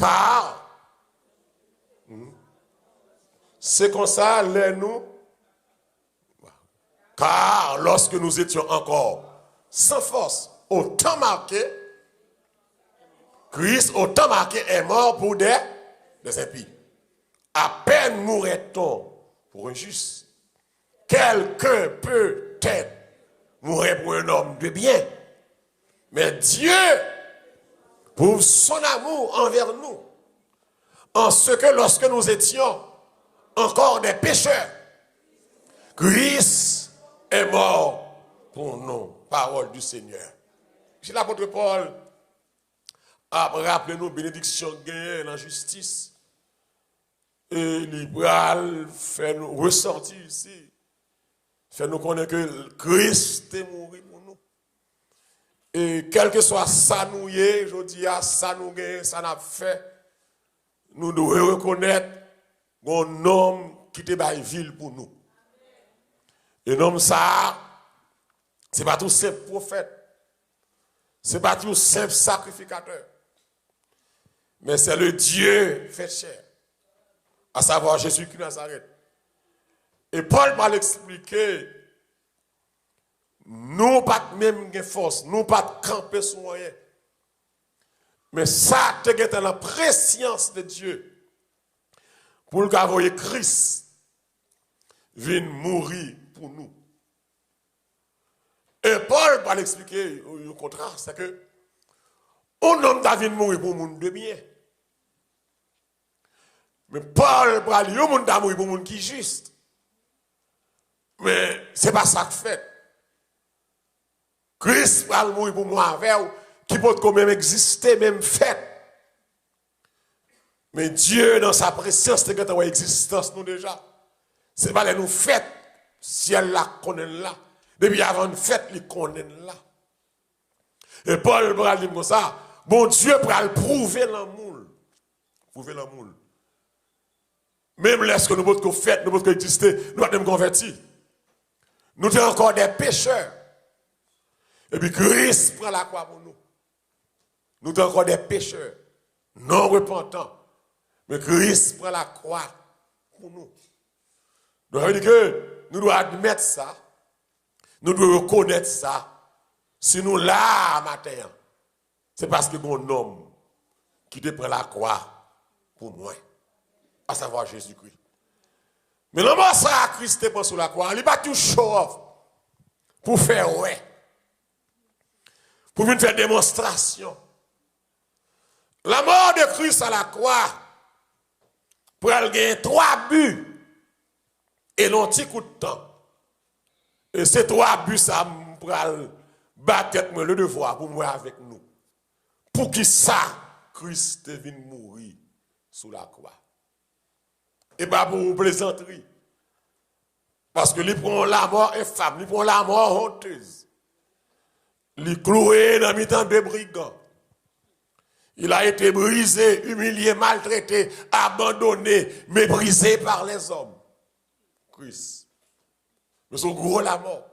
Car, c'est comme ça, nous. Car lorsque nous étions encore sans force, au temps marqué, Christ, au temps marqué, est mort pour des impies. À peine mourrait-on pour un juste. Quelqu'un peut-être mourir pour un homme de bien. Mais Dieu prouve son amour envers nous. En ce que lorsque nous étions encore des pécheurs, Christ est mort pour nous. Parole du Seigneur. C'est l'apôtre Paul a rappelé nous bénédiction gagnée en justice. Et l'Ibral fait nous ressortir ici. Fait nous connaître que Christ est mort pour nous. Et quel que soit ça nous y est, je dis à ça nous gagne, ça n'a fait, nous devons reconnaître un homme qui te baille ville pour nous. Et l'homme ça, c'est pas tout simple prophète. C'est pas tout simple sacrificateur. Mais c'est le Dieu fait chair. À savoir Jésus-Christ de Nazareth. Et Paul va l'expliquer. Nous pas même de force, nous pas camper sur rien. Mais ça, te est dans la préscience de Dieu. Pour le envoyer Christ vient mourir pour nous. Et Paul va l'expliquer au contraire, c'est que un homme qui vient mourir pour le monde de bien. Mais Paul va dire, un monde qui mourir pour le monde qui est juste. Mais ce n'est pas ça que fait. Christ va mourir pour moi avec qui peut quand même exister, même fait. Mais Dieu, dans sa préscience, c'est que existence nous déjà. C'est pas les nous fait, si elle la connaît là. Depuis avant une fête, il connaît là. Et Paul va dire comme ça, bon Dieu va le prouver l'amour. Prouver l'amour. Même lorsque nous pouvons faire, nous pouvons exister, nous sommes convertis. Nous sommes encore des pécheurs. Et puis Christ prend la croix pour nous. Nous sommes encore des pécheurs, non repentants. Mais Christ prend la croix pour nous. Donc, ça veut dire que nous devons admettre ça. Nous devons reconnaître ça. Si nous là matin, c'est parce que mon homme qui te prend la croix pour moi, à savoir Jésus-Christ. Mais non, ça, Christ te prend sur la croix, il n'est pas tout show off pour faire ouais, pour venir faire démonstration. La mort de Christ à la croix, pour elle gagner 3 buts et l'on petit coup de temps. Et ces 3 buts, ça pour battre le devoir pour moi avec nous. Pour qui ça, Christ vienne mourir sous la croix. Et pas pour plaisanterie. Parce que lui prend la mort infâme, lui prend la mort honteuse. Lui cloué dans le temps de brigands. Il a été brisé, humilié, maltraité, abandonné, méprisé par les hommes. Christ. Mais son gros la mort.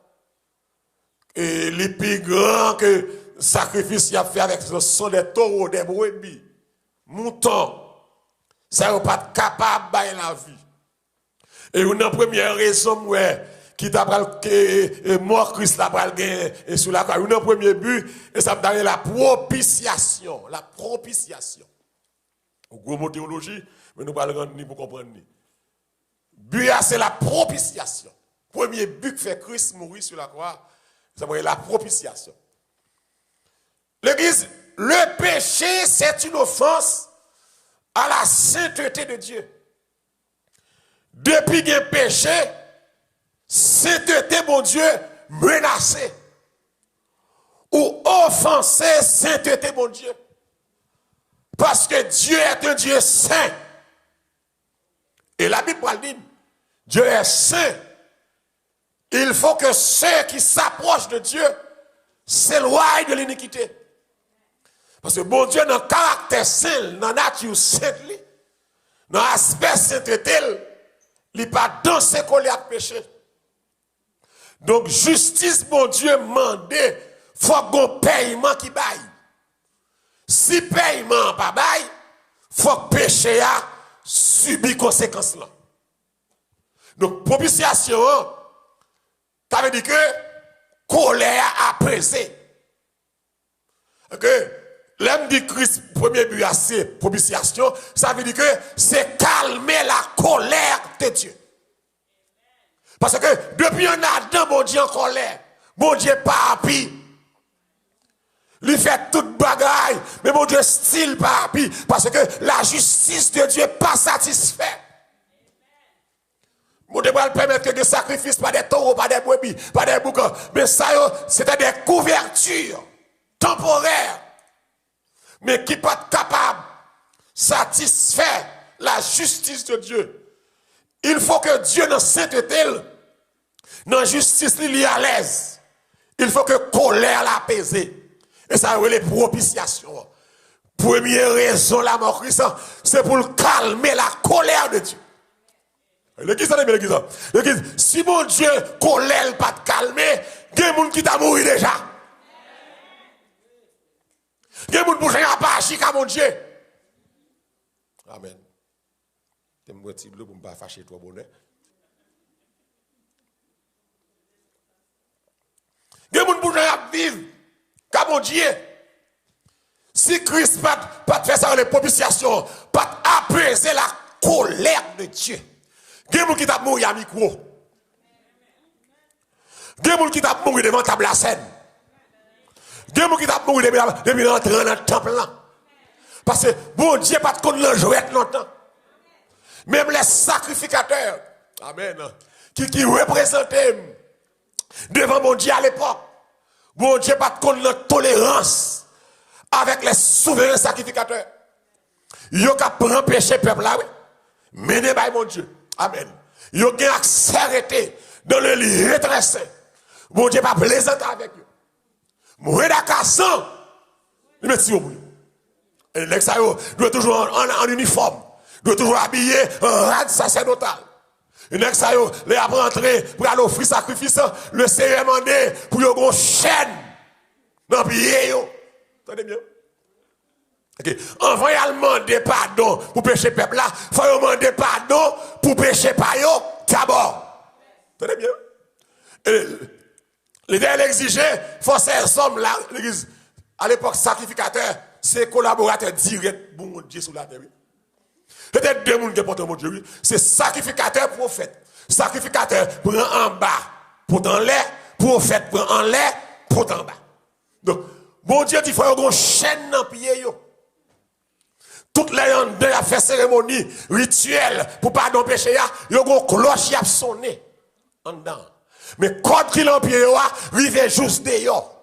Et les plus grands que sacrifice qu'il a fait avec ce sont des taureaux, des brebis, moutons. Ça n'est pas capable de la vie. Et une première raison, qui t'a mort Christ la pral gagné et sous la croix. Une premier but, et ça me donne la propitiation. La propitiation. Au gros mot théologie, mais nous ne parlons pas ni pour comprendre ni. But, c'est la propitiation. Premier but que fait Christ mourir sur la croix, ça s'appelle la propitiation. L'Église, le péché, c'est une offense à la sainteté de Dieu. Depuis qu'il y a péché, sainteté, mon Dieu, menacée. Ou offenser sainteté, mon Dieu. Parce que Dieu est un Dieu saint. Et la Bible dit, Dieu est saint. Il faut que ceux qui s'approchent de Dieu s'éloignent de l'iniquité. Parce que bon Dieu, dans le caractère saint, dans la nature sainte, dans l'aspect sainteté, il n'est pas dans ses colères à péché. Donc, justice, bon Dieu, mandé, faut qu'on paiement qui baille. Si paiement pas baille, faut que le péché a subi conséquences là. Donc, propitiation, ça veut dire que colère apaisée. Ok? L'homme dit Christ, premier but, c'est propitiation, ça veut dire que c'est calmer la colère de Dieu. Parce que depuis un Adam, bon Dieu en colère, bon Dieu pas happy. Il fait toute bagaille, mais bon Dieu style pas happy, parce que la justice de Dieu n'est pas satisfaite. Bon Dieu va permettre que des sacrifices, pas des taureaux, pas des brebis, pas des boucans, mais ça, c'était des couvertures temporaires, mais qui ne sont pas capables de satisfaire la justice de Dieu. Il faut que Dieu, dans sainteté, dans la justice, il est à l'aise. Il faut que colère l'apaise. Et ça, c'est les propitiations. Première raison, la mort Christ, c'est pour calmer la colère de Dieu. L'église, si mon Dieu colère pas de calmer, il y a des gens qui t'a mouru déjà. Il y a des gens qui n'ont pas agi comme mon Dieu. Amen. Je vais petit bleu pour ne pas fâcher toi, bonheur. Il y a des gens qui n'ont vivre comme mon Dieu. Si Christ pas fait ça, les propitiations, pas apaiser la colère de Dieu. Il y a des gens qui t'a mouru à micro. Il y a des gens qui t'a mouru devant table la scène. Il y a des gens qui t'a mouru depuis l'entrée dans le temple là. Parce que bon Dieu pas de compte le jouet longtemps. Même les sacrificateurs, amen, qui représentaient devant mon Dieu à l'époque, bon Dieu pas de compte la tolérance avec les souverains sacrificateurs. Ils ont pris péché peuple là, oui. Mené par mon Dieu. Amen. Ils ont accès arrêté dans le lit retressé. Mon Dieu pas plaisanter avec eux. Mourir d'accord sans. Il met au bout. Et l'exayo doit toujours en uniforme. Doit toujours habillé en rade sacerdotal. Et l'exayo, les a rentré pour aller offrir sacrifice, le cérémonier pour y avoir une chaîne dans le pied. Entendez bien? Okay. Avant de demander pardon pour pécher peuple là, il faut demander pardon pour pécher par eux d'abord. Tenez bien. L'idée exigeait, il faut ces hommes là, l'église, à l'époque sacrificateur, c'est collaborateur direct pour mon Dieu sur la terre. Peut-être deux personnes qui portent mon Dieu, c'est sacrificateur prophète. Sacrificateur prend en bas, pour en l'air, prophète prend en l'air, pour en bas. Donc, mon Dieu dit, il faut une chaîne dans le pied. Toutes les gens qui ont fait cérémonie rituelle pour pardon péché, ils ont une cloche qui a sonné en dedans. Mais quand il a pied, il arrive juste dehors.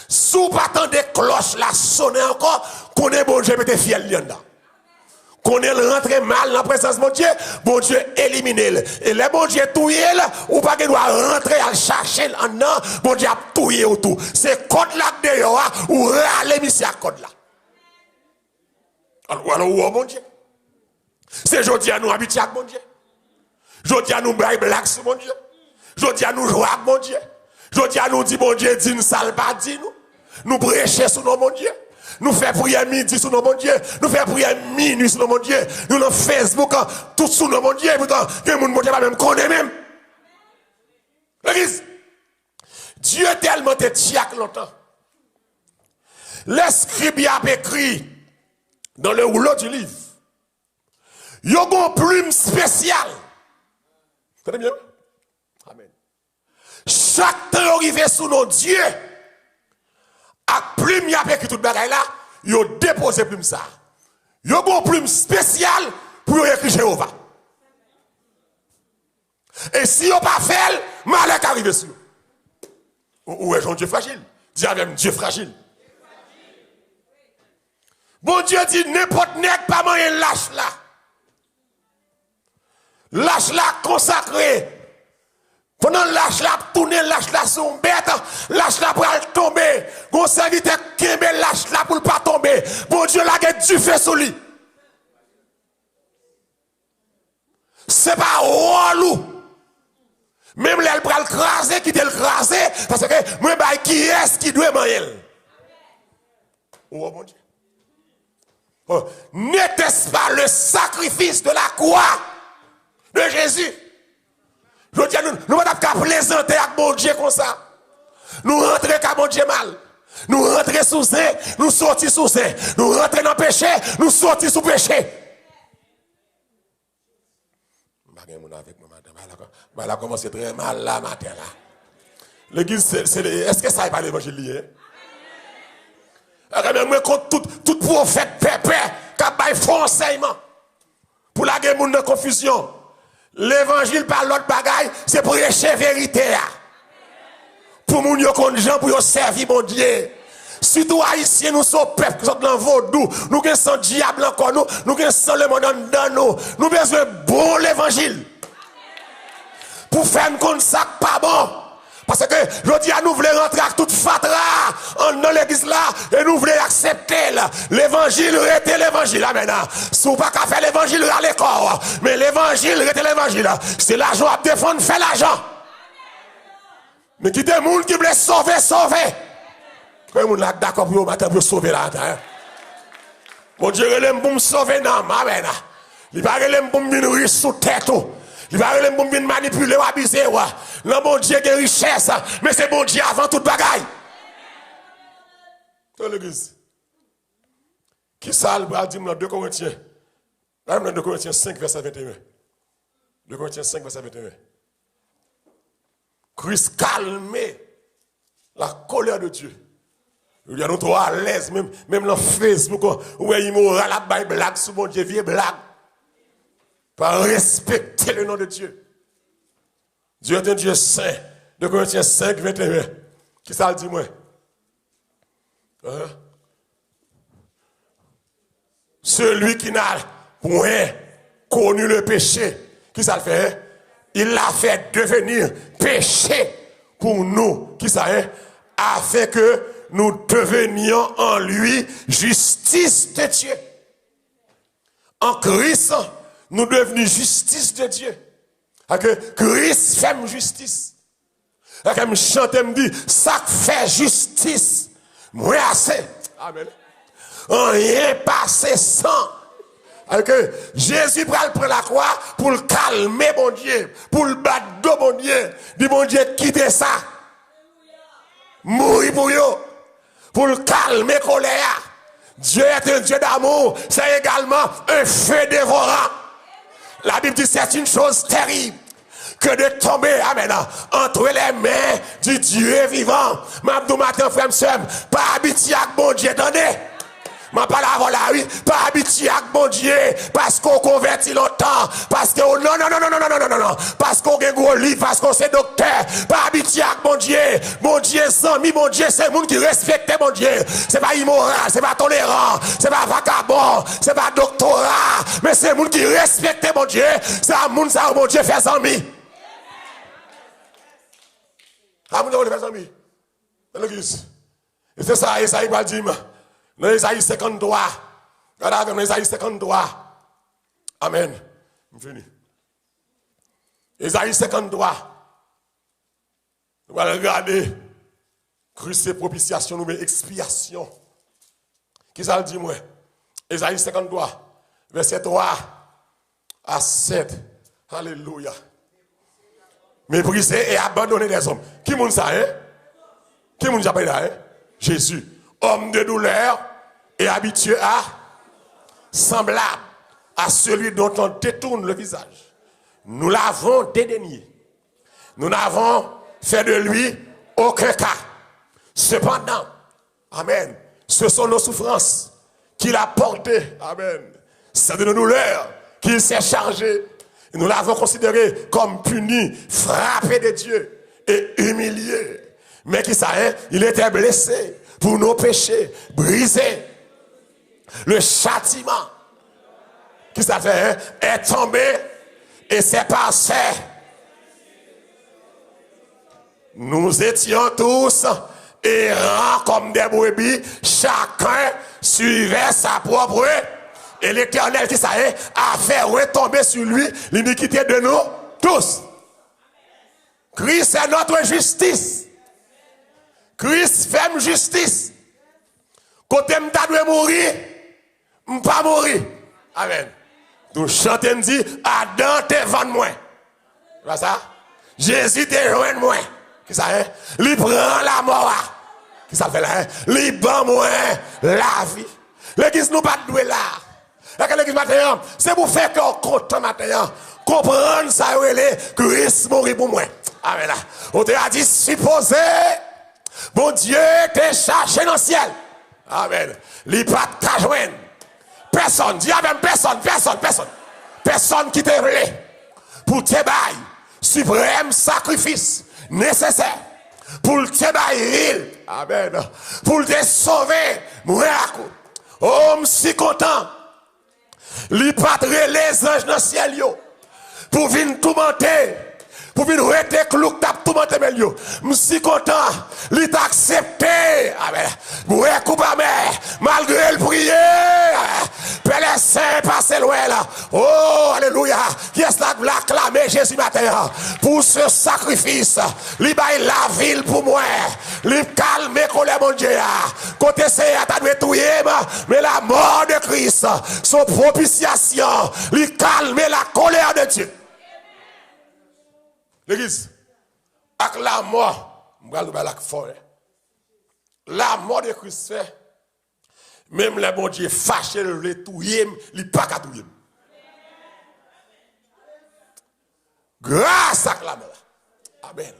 Si vous pas des cloches là sonner encore, qu'on est bon Dieu peut-être fiel dedans. Qu'on est rentré mal dans la présence de mon Dieu, bon Dieu élimine. Et les bon Dieu touillé, ou pas qu'il doit rentrer à chercher en dedans, bon Dieu a touillé autour. C'est code là dehors, ou râler monsieur à code là. Alors, où mon Dieu? C'est aujourd'hui à nous habiter avec mon Dieu. Aujourd'hui à nous brailler blague sur mon Dieu. Aujourd'hui à nous jouer avec mon Dieu. Aujourd'hui à nous dire mon Dieu, dit nous sale pas dit nous. Nous prêcher sur nos mon Dieu. Nous faire prière midi sur nos mon Dieu. Nous faire prière minuit sur nos mon Dieu. Nous dans Facebook, tout sur nos mon Dieu. Pourtant, que mon Dieu pas même connaît même. L'église. Dieu tellement te tiaque longtemps. Les scribes a écrit dans le rouleau du livre. Il y a une plume spéciale. Très bien. Amen. Chaque temps arrivé sous nos dieux, à plume y a écrit toute bagaille là, il a déposé plume ça. Il y a une plume spéciale pour écrire Jéhovah. Et si vous pas fait, malheur arrive sur vous. Où est un Dieu fragile? Dis avec Dieu fragile. Bon Dieu dit n'importe nègre pas moyen lâche là. Lâche là consacré. Pendant lâche là tourner lâche là son bête, lâche là pour tomber. Gon serviteur kembe lâche là pour pas tomber. Bon Dieu là get du feu sur lui. C'est pas relou. Même là pour le craser qui te le craser parce que moi bah qui est-ce qui doit manger. Oh mon Dieu. N'était-ce pas le sacrifice de la croix de Jésus? Je dis, nous ne pouvons pas plaisanter avec mon Dieu comme ça. Nous rentrons avec mon Dieu mal. Nous rentrons sous ça, nous sortons sous ça. Nous rentrons dans le péché, nous sortons sous péché. Je vais commencer très mal là, matin là. L'église, est-ce que ça n'est pas l'évangile lié? Moi, contre tout prophète pépé qui a fait enseignement pour la guerre de confusion. L'évangile par l'autre bagaille, c'est pour prêcher la vérité. Pour nous gens pour servir mon Dieu. Surtout haïtiens, nous sommes peuple qui sont dans le vaudou. Nous avons le diable encore nous. Nous avons le monde dans nous. Nous avons besoin de bon l'évangile. Pour faire comme ça, pas bon. Parce que je dis à nous voulons rentrer avec toute fatra dans l'église là et nous voulons accepter l'évangile, rester l'évangile. Amen. Si vous ne pouvez pas faire l'évangile à l'école, mais l'évangile, rester l'évangile. C'est l'argent à défendre, fait l'argent. Mais qui des gens qui veulent sauver, sauver. Quand vous êtes d'accord pour vous sauver là. Mon Dieu, il est pour me sauver, non. Amen. Il va pour me nourrir sous tête. Il va aller pour manipuler ou abuser. Le bon Dieu qui est richesse, mais c'est bon Dieu avant toute bagaille. C'est l'église. Qui ça le dit dans 2 Corinthiens? Dans 2 Corinthiens 5, verset 21. 2 Corinthiens 5, verset 21. Christ calme la colère de Dieu. Il y a nous trop à l'aise, même dans Facebook, où il y a la blague sur mon Dieu, vieille blague. Par respecter le nom de Dieu. Dieu est un Dieu saint. 2 Corinthiens 5, 21. Qui ça le dit, moi? Hein? Celui qui n'a point connu le péché, qui ça le fait? Il l'a fait devenir péché pour nous. Qui ça est? Afin que nous devenions en lui justice de Dieu. En Christ, nous devenons justice de Dieu. Que Christ fait justice. Que me chante me dit, ça fait justice. Moi assez. Amen. Rien passé sans. Que Jésus prend la croix pour le calmer, mon Dieu. Pour le battre, mon Dieu. Dit, mon Dieu, quittez ça. Mourir pour vous. Pour le calmer, colère. Dieu est un Dieu d'amour. C'est également un feu dévorant. La Bible dit c'est une chose terrible que de tomber, amen, entre les mains du Dieu vivant. M'abdou matin, frère, soeur, pas habitué avec bon Dieu, attendez. Ma pas la voilà, oui, pas habitué avec bon Dieu, parce qu'on convertit longtemps, parce que, non, parce qu'on est gros livre, parce qu'on c'est docteur, pas habitué avec bon Dieu, ami, bon Dieu, c'est le monde qui respecte mon Dieu, c'est pas immoral, c'est pas tolérant, c'est pas vagabond, c'est pas doctorat, mais c'est le monde qui respecte mon Dieu, c'est un monde, ça, mon Dieu, fait ami. Ah, mon Dieu, fait ami. Dans l'église. Et c'est ça, Esaïe va dire, dans Esaïe 53. Regardez dans Esaïe 53. Amen. Je finis. Esaïe 53. Nous allons regarder. Christ c'est propitiation, nous mais expiation. Qui ça le dit, moi? Esaïe 53, verset 3 à 7. Alléluia. Mépriser et abandonner les hommes. Qui moun ça, hein? Qui moun j'appelle là, hein? Jésus. Homme de douleur et habitué à semblable à celui dont on détourne le visage. Nous l'avons dédaigné. Nous n'avons fait de lui aucun cas. Cependant, amen, ce sont nos souffrances qu'il a portées. Amen. C'est de nos douleurs qu'il s'est chargé. Nous l'avons considéré comme puni, frappé de Dieu et humilié. Mais qui ça, hein? Il était blessé pour nos péchés, brisé. Le châtiment, qui ça fait, hein? Est tombé et c'est passé. Nous étions tous errants comme des brebis, chacun suivait sa propre. Et l'Éternel, qui ça est, a fait retomber sur lui l'iniquité de nous tous. Christ est notre justice. Christ fait justice. Quand je dois mourir, pas mourir. Amen. Nous chantons, dit, Adam te vend moi. Voilà ça? Jésus te joint moi. Qui ça, hein? Il prend la mort. Qui ça fait là, hein? Il bat moi la vie. L'église nous pas doué là. L'église matin, c'est pour faire qu'on content matin. Comprendre ça, Christ mourit pour moi. Amen. On te a dit, supposé, bon Dieu te cherché dans le ciel. Amen. Il pas te joindre. Personne, dis avec personne qui te voulait pour te bailler suprême sacrifice nécessaire pour te bailler. Amen. Pour te sauver. Oh, je suis content. Il pas les anges dans le ciel pour venir tout monter. Pour venir rester clou tap tout monter melio. Je suis content. Il t'a accepté. Amen. Pour couper malgré le prier. Père les saints passez loin là. Oh alléluia. Qui est-ce qui l'a acclamé Jésus matin pour ce sacrifice. Il baille la ville pour moi. Il calme colère mon Dieu. Côté c'est à ta tout mais la mort de Christ, son propitiation, il calme la colère de Dieu. L'église, avec la mort, la mort de Christ fait, même les bon Dieu fâché, le touyer, il pas qu'à touyer. Grâce à la mort. Amen.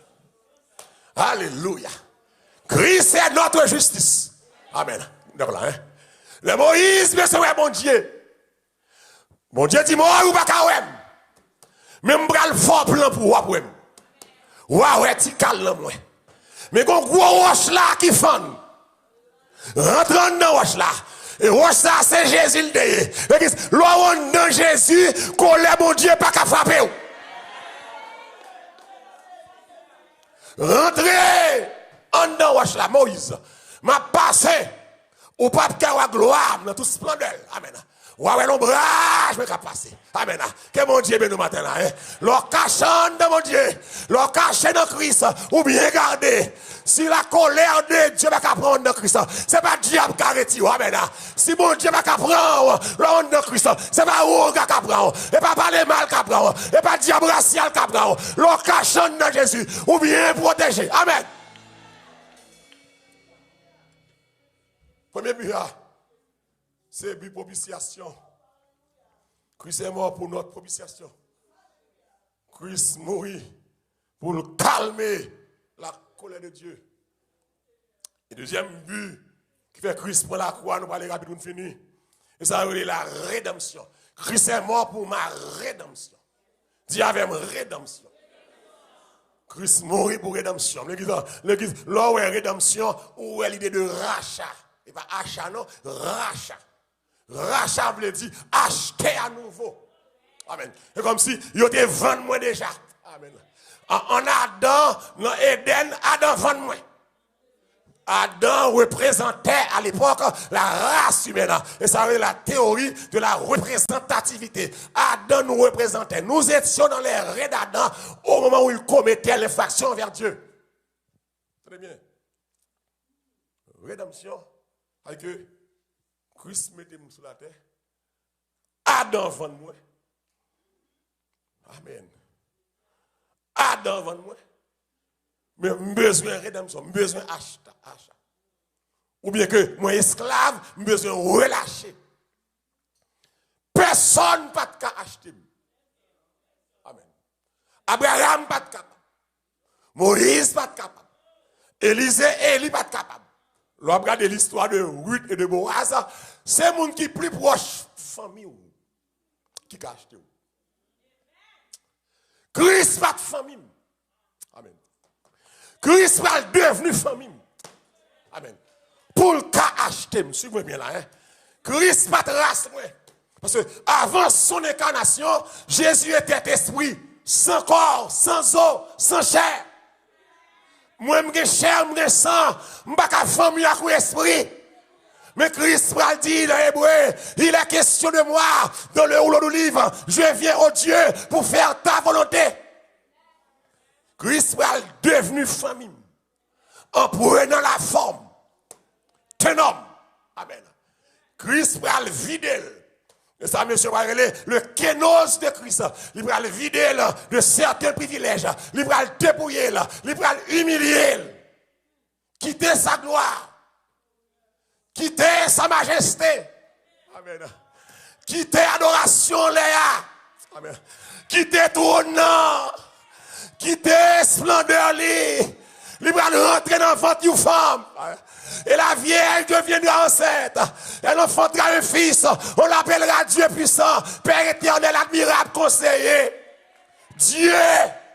Alléluia. Christ est notre justice. Amen. D'accord là, hein? Le Moïse, mais c'est bon Dieu. Bon Dieu dit, moi, ou pas qu'à ouem. Même bral fort plan pour moi. Ouais, tu calme moi. Mais quand gros roche là qui fond. Rentrant dans roche là. Et roche ça c'est Jésus le déé. L'on dans Jésus, qu'on le bon Dieu pas qu'à frapper. Rentrez en dans roche là, Moïse. M'a passé au pape qui a gloire dans toute splendeur. Amen. Ouais, l'ombrage me passer. Amen. Que mon Dieu bénisse matin là. Leur cachant dans mon Dieu. Leur caché dans Christ. Ou bien garder. Si la colère de Dieu va prendre dans Christ, c'est pas diable qui a retiré. Amen. Si mon Dieu va prendre l'homme dans Christ, c'est pas où qui a prendre. Et pas parler mal qui a prendre. Et pas diable racial qui a prendre. Leur cachant dans Jésus. Ou bien protégé. Amen. Premier but, c'est but propitiation. Christ est mort pour notre propitiation. Christ mourit pour calmer la colère de Dieu. Et deuxième but qui fait Christ prend la croix, nous parlons rapidement fini. Et ça veut dire la rédemption. Christ est mort pour ma rédemption. Dis avec moi, rédemption. Christ mourit pour rédemption. L'église, là où est rédemption, où est l'idée de rachat. Et pas achat, non, rachat. Rachat veut dire acheter à nouveau. Amen. C'est comme si il était vendu moi déjà. Amen. En Adam, dans Éden, Adam vend moi. Adam représentait à l'époque la race humaine. Et ça veut dire la théorie de la représentativité. Adam nous représentait. Nous étions dans les raies d'Adam au moment où il commettait l'infraction vers Dieu. Très bien. Rédemption. Avec que Christ mettez-nous sur la terre. Adam vend moi. Amen. Adam vend moi. Mais besoin de rédemption, besoin d'achat. Ou bien que moi esclave, besoin de relâcher. Personne pas de acheter. Amen. Abraham pas de capable. Moïse pas de capable. Élie pas de capable. L'on regarde l'histoire de Ruth et de Boaz, c'est monde qui plus proche famille qui a acheté. Christ pas de famille. Amen. Christ pas devenu famille. Amen. Pour le cas acheter, suivez-moi bien là. Hein? Christ pas de race. Parce que avant son incarnation, Jésus était esprit, sans corps, sans eau, sans chair. Moi, je suis chair, je suis sang, je ne suis pas famille avec l'esprit. Mais Christ a dit dans l'hébreu, il est question de moi, dans le rouleau d'olive, je viens au Dieu pour faire ta volonté. Christ est devenu famille, en prenant la forme d'un homme. Amen. Christ va le vider. Et ça, monsieur, va relayer le kénos de Christ. Il va le vider de certains privilèges. Il va le dépouiller. Il va l'humilier. Quitter sa gloire. Quitter sa majesté. Amen. Quitter adoration, Léa. Amen. Quitter trône. Quitter splendeur, il va rentrer dans le ventre d'une femme. Et la vierge deviendra enceinte. Elle enfantera un fils. On l'appellera Dieu puissant, Père éternel, admirable, conseiller. Dieu.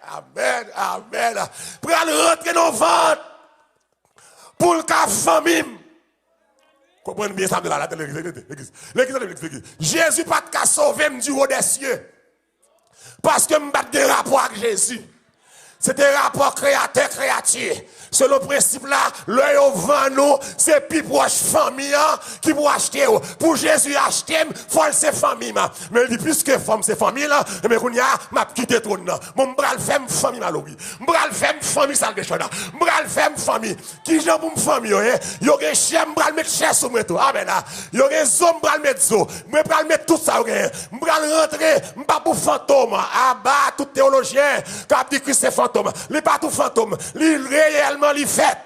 Amen. Amen. Pour rentrer dans le ventre. Pour le cas famille. Comprenez bien ça de la l'église. Jésus pas de cas sauver du haut des cieux. Parce que je n'ai pas de rapport avec Jésus. C'est un rapport créateur-créature. Selon le principe là, l'œil au vent nous, c'est plus proche famille qui pour acheter. Pour Jésus acheter, il faut c'est famille. Mais il dit, puisque femme c'est famille là, mais qu'on y a, m'a quitté tout là. Mon bral fait famille maloui. Bral fait famille salvation là. Bral fait famille. Qui j'en pour famille il y a des chien bral mettre chien sur moi tout. Amen. Il y a des hommes bral mettre zo. Moi bral mettre tout ça bral rentrer, pas pour fantôme. Ah bah tout théologien qui a dit que c'est fantôme. Il pas tout fantôme. Il réellement li fait.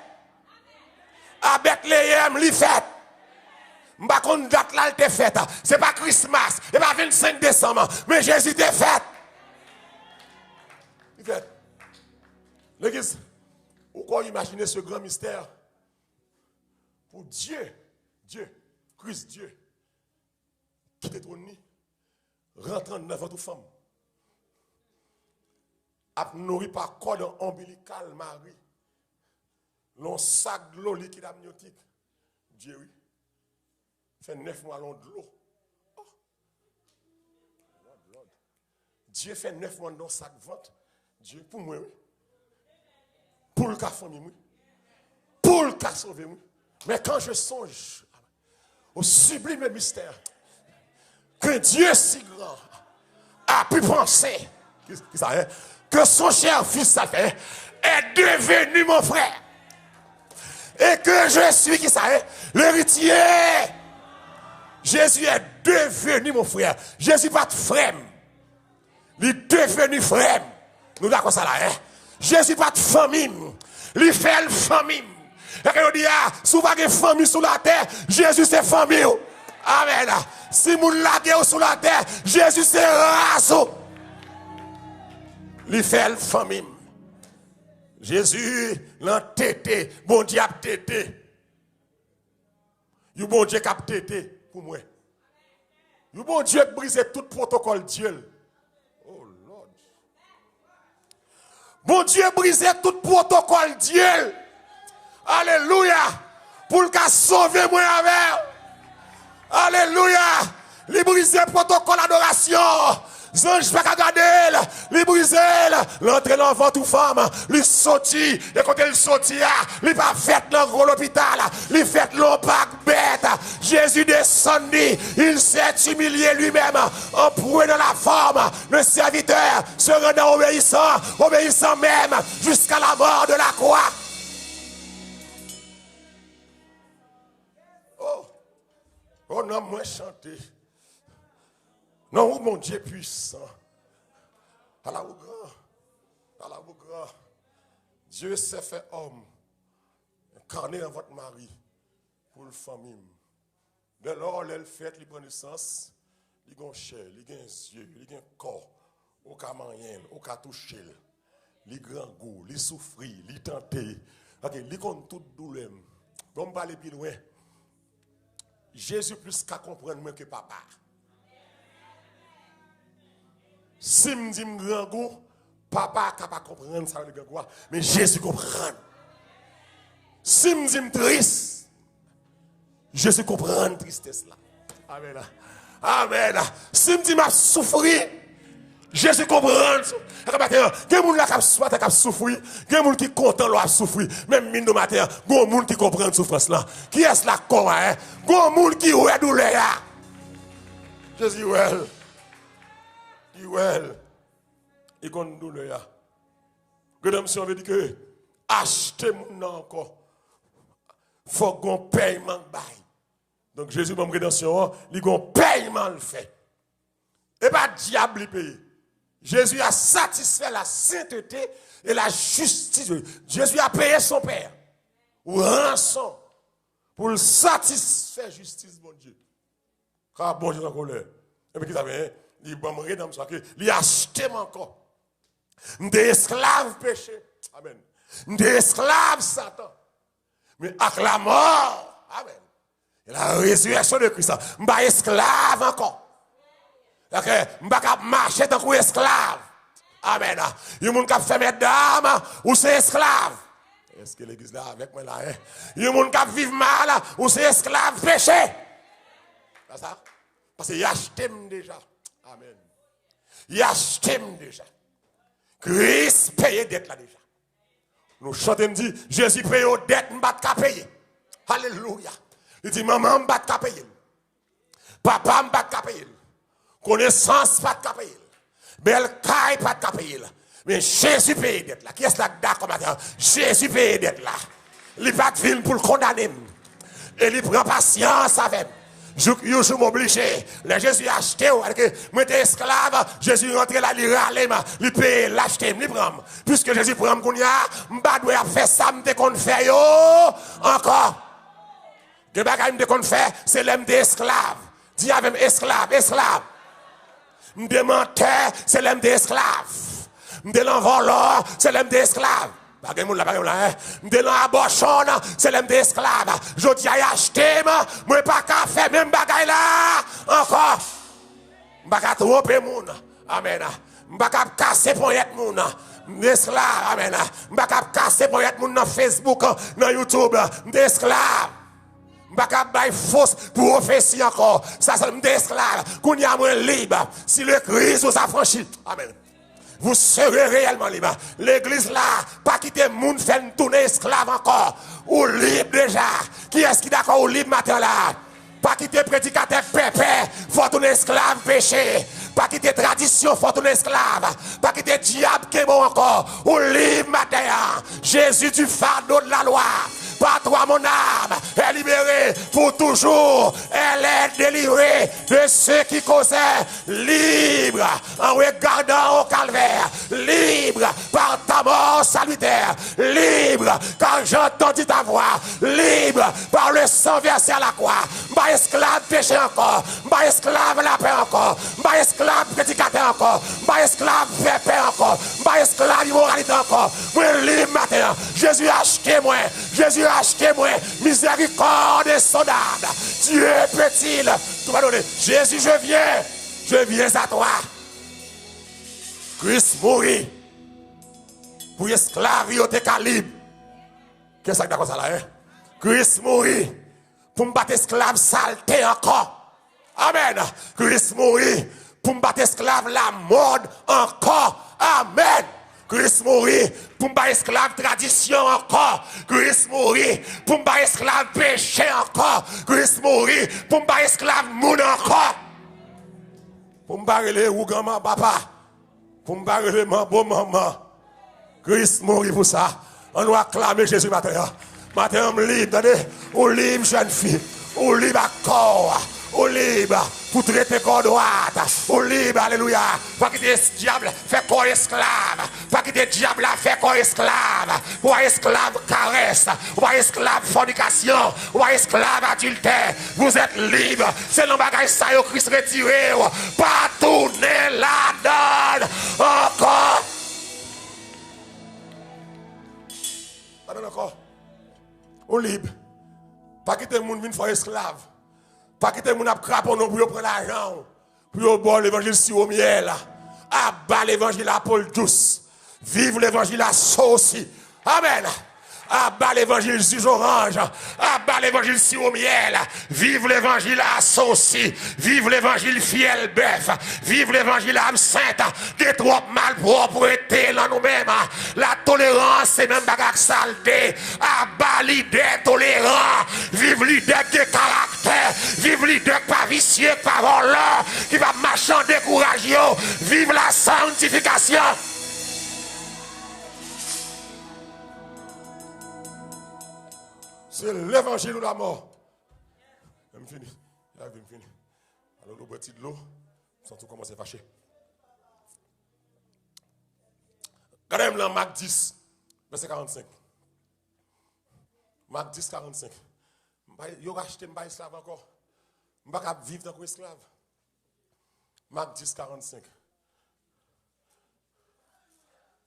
À Bethléem li fait. M'pa kon date là il fait. C'est pas Christmas, et pas 25 décembre, mais Jésus t'est fait. Il fait. L'église, ou quoi imaginer ce grand mystère pour Dieu, Christ Dieu, qui est trôné, rentrant dans votre femme, a nourri par cordon ombilical Marie. L'on sac de l'eau liquide amniotique. Dieu, oui. Fait 9 mois long de l'eau. Oh. Dieu fait 9 mois dans sac de ventre. Dieu, pour moi, oui. Pour le cas famille, oui. Pour le cas sauvé, oui. Mais quand je songe au sublime mystère que Dieu si grand a pu penser que son cher fils ça fait, est devenu mon frère. Et que je suis, qui ça est, l'héritier. Jésus est devenu mon frère. Jésus pas de frère. Il est devenu frère. Nous d'accord ça là, hein? Jésus pas de famille. Il fait le famille. Et quand on dit, si vous avez famille sur la terre, Jésus c'est famille. Amen. Si vous l'avez sur la terre, Jésus c'est race. Il fait le famille. Jésus l'a tété, bon Dieu a tété. You bon Dieu qui a tété pour moi. You bon Dieu qui brise tout protocole Dieu. Oh Lord. Bon Dieu brise tout protocole Dieu. Alléluia. Pour le cas sauver moi avec. Alléluia. Il brise le protocole d'adoration. Zange pas regarder, li brise, l'entrée dans ventre ou femme, li sorti, et quand il sorti, li pas fait dans gros l'hôpital, li fait l'ompac bête. Jésus descendit, il s'est humilié lui-même, en prenant la forme de serviteur, se rendant obéissant même, jusqu'à la mort de la croix. Oh non, moi chanter. Non, mon Dieu puissant. À la grand. Dieu s'est fait homme, incarné dans votre mari, pour le famille. Dès lors, elle fait, il prend naissance, il a une chair, il a un yeux, il a un corps, il a rien, il a touché, il a grand goût, il souffre, il tenté, il a toute douleur. Bon, on parle plus loin. Jésus plus qu'à comprendre moins que papa. Si je dis grand goût, papa n'est pas comprendre ça le grand goût, mais Jésus comprend. Si je dis triste, Jésus comprend la tristesse là. Amen. Amen. Si je dis m'a souffrir, Jésus comprend. Il y a des gens qui souffrent, il y a des gens qui sont contents de souffrir. Même mine de matin, il y a des gens qui comprennent la souffrance là. Qui est-ce là comme hein? Il y a des gens qui ont douleur. Jésus, well. Il y a une douleur. Rédemption veut dire que acheter mon encore. Il faut qu'on paye mon bail. Donc Jésus, comme rédemption, il a un paiement le fait. Et pas diable paye. Jésus a satisfait la sainteté et la justice. Jésus a payé son Père. Ou rançon. Pour le satisfaire justice, bon Dieu. Car bon Dieu en colère. Et puis, il va me rédemption. Il a acheté encore. Des esclaves péché. Amen. Des esclaves Satan. Mais avec la mort. Amen. Et la résurrection de Christ. Je suis esclave encore. Je ne vais pas marcher tant que esclave. Amen. Il y a des gens qui fait mes dames ou c'est esclave. Est-ce que l'église là avec moi là? Il y a des gens qui vivent mal ou c'est esclave péché. C'est ça? Parce qu'il a acheté déjà. Amen. Il a acheté déjà. Christ paye dette là déjà. Nous chantons, dit, Jésus paye aux dettes, je ne vais pas payer. Alléluia. Il dit, maman, je ne vais pas payer. Papa, je ne vais pas payer. Connaissance, je ne vais pas payer. Belle caille, je ne vais pas payer. Mais Jésus paye dette là. Qui est-ce là d'accord maintenant? Jésus paye dette là. Il n'est pas de ville pour le condamner. Et il prend patience avec. Je suis obligé. Le Jésus a acheté, moi j'étais esclave, Jésus rentre là, il râle, il paye, l'acheter, il prend. Puisque Jésus prend, je dois faire ça, je qu'on fait encore. Le bagage que qu'on fait, c'est l'homme d'esclave. Dis avec esclave, esclave. Je menteur, c'est l'homme d'esclave. Je l'envoleur, c'est l'homme d'esclave. De l'embauchon, c'est l'homme d'esclave. Je dis à acheter, moi pas qu'à faire même bagaille là. Encore. Je ne pas tromper moun. Amen. Je ne pas casser pour être moun. D'esclave. Amen. Je ne pas casser pour être moun dans Facebook, dans YouTube. D'esclave. Je ne pas faire fausse prophétie encore. Ça, c'est d'esclave. Qu'on y a moins libre. Si le Christ vous a franchi. Amen. Vous serez réellement libre. L'église là, pas quitter le monde, faire tourner esclave encore. Ou libre déjà. Qui est-ce qui est d'accord ou libre matin là? Pas quitter prédicateur pépé, faut tourner esclave péché. Pas quitter tradition, faut tourner esclave. Pas quitter diable qui est bon encore. Ou libre matin. Jésus du fardeau de la loi. Pas toi mon âme est libérée pour toujours. Elle est délivrée de ceux qui causaient. Libre en regardant au calvaire. Libre par ta mort salutaire. Libre quand j'ai entendu ta voix. Libre par le sang versé à la croix. Pas esclave péché encore. Pas esclave la paix encore. Pas esclave prédicateur encore. Pas esclave pépé encore. Pas esclave immoralité encore. Moi libre matin. Jésus a acheté moi. Jésus a acheté moi. Miséricorde et sondable. Dieu peut-il tout va donner. Jésus, je viens à toi. Christ mourit pour esclaves au calibre. Qu'est-ce que c'est ça là? Christ mourit pour me battre esclave saleté encore. Amen. Christ mourit pour me battre esclave la mode encore. Amen. Christ mourit pour me battre esclave tradition encore. Christ mourit pour me battre esclave péché encore. Christ mourit pour me battre esclave moun encore. Pour me battre les ougaman papa. Pour me battre les mambo maman. Christ mourit pour ça. On doit acclamer Jésus matin. Matin, on libre, attendez. On libre, jeune fille. On libre à corps. On libre pour traiter corps droite. On libre, alléluia. Pas quitter ce diable, fait corps esclave. Pas quitter le diable, fait corps esclave. Ou esclave caresse. Ou esclave fornication. Ou esclave adultère. Vous êtes libre. C'est le bagage ça, au Christ retiré. Pas tourner la donne. Encore. Pas encore. On libre. Pas quitter le monde, une fois esclave. Pas quitter le monde à craper non pour prendre l'argent. Pour boire l'évangile si au miel. Abat l'évangile à Paul douce. Vive l'évangile à sauce. Amen. Abat l'évangile jus orange. Abat l'évangile si au miel. Vive l'évangile à sauce. Vive l'évangile fiel bœuf. Vive l'évangile âme sainte. Des trop malpropreté dans nous-mêmes. La tolérance, c'est même bagarre saleté. Abat l'idée tolérant. Vive l'idée de caractère. Vive l'idée pas vicieux, pas volant. Qui va marcher en découragé. Vive la sanctification. C'est l'évangile ou la mort. Je finis. Je finis. Alors, nous boit de l'eau. Sans tout commencer à fâcher. Regardez dans Marc 10, verset 45. Marc 10, 45. Yo racheté m'ba esclave encore. M'ba cap vivre dans esclave. Marc 10, 45.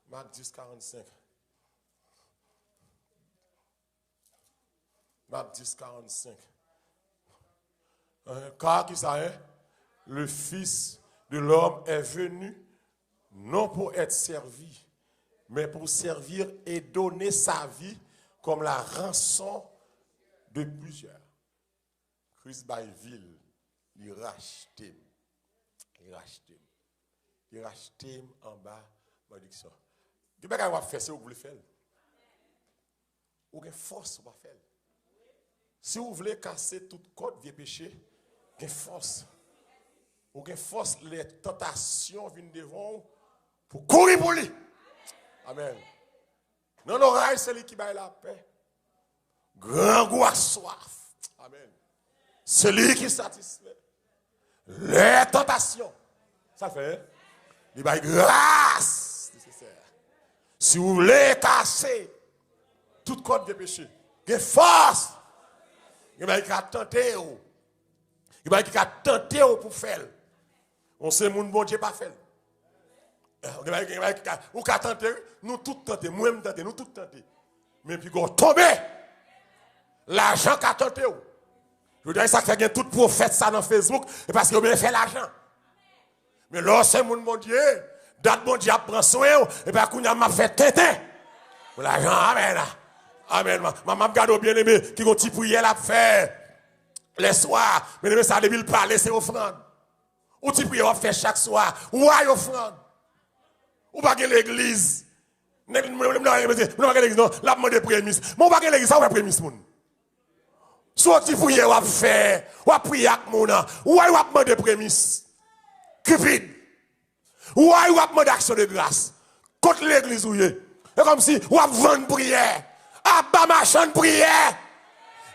Marc 10, 45. Marc 10, 45. Car qui ça est? Le Fils de l'homme est venu non pour être servi, mais pour servir et donner sa vie comme la rançon de plusieurs. Christ Bayville, il racheté. Il racheté en bas, malédiction. Du bagage va faire, c'est vous voulez faire. Ou avez force pour faire. Si vous voulez casser toute côte vieux péché, vous avez force. Vous avez force, les tentations viennent devant vous pour courir pour lui. Amen. Non, l'oreille, c'est lui qui baille la paix. Grand goût soif. Amen. C'est lui qui satisfait. Les tentations. Ça fait. Il baille grâce nécessaire. Si vous voulez casser toute côte de péché, vous avez force. Il baille qui a tenté. Il baille qui a tenté pour faire. On sait mon bon Dieu pas fait. Ou qu'à tenter, nous tous tenter, moi-même tenter, nous tous tenter. Mais puis qu'on tombe, l'argent qu'a tenté. Je veux dire, ça fait que tout prophète ça dans Facebook, et parce qu'il a bien fait l'argent. Mais là, c'est mon Dieu, date mon Dieu prend soin, et puis qu'on a fait tenter. L'argent, amen. Amen. Maman regarde bien aimé, qui ont petit prière à faire les soirs, mais aimé ça depuis le parler, c'est offrande. Ou petit prière à faire chaque soir, ou à offrande. Ou pas que l'église. Non, pas que l'église, non, la demande de prémisse. Mais ou pas que l'église, ça ou pas prémisse, moun. Soit tu prier ou faire, ou prier avec moun, ou demande de prémisse. Cupide. Ou demande d'action de grâce. Contre l'église ou yé. C'est comme si ou vendre prière. Ah, pas machin de prière.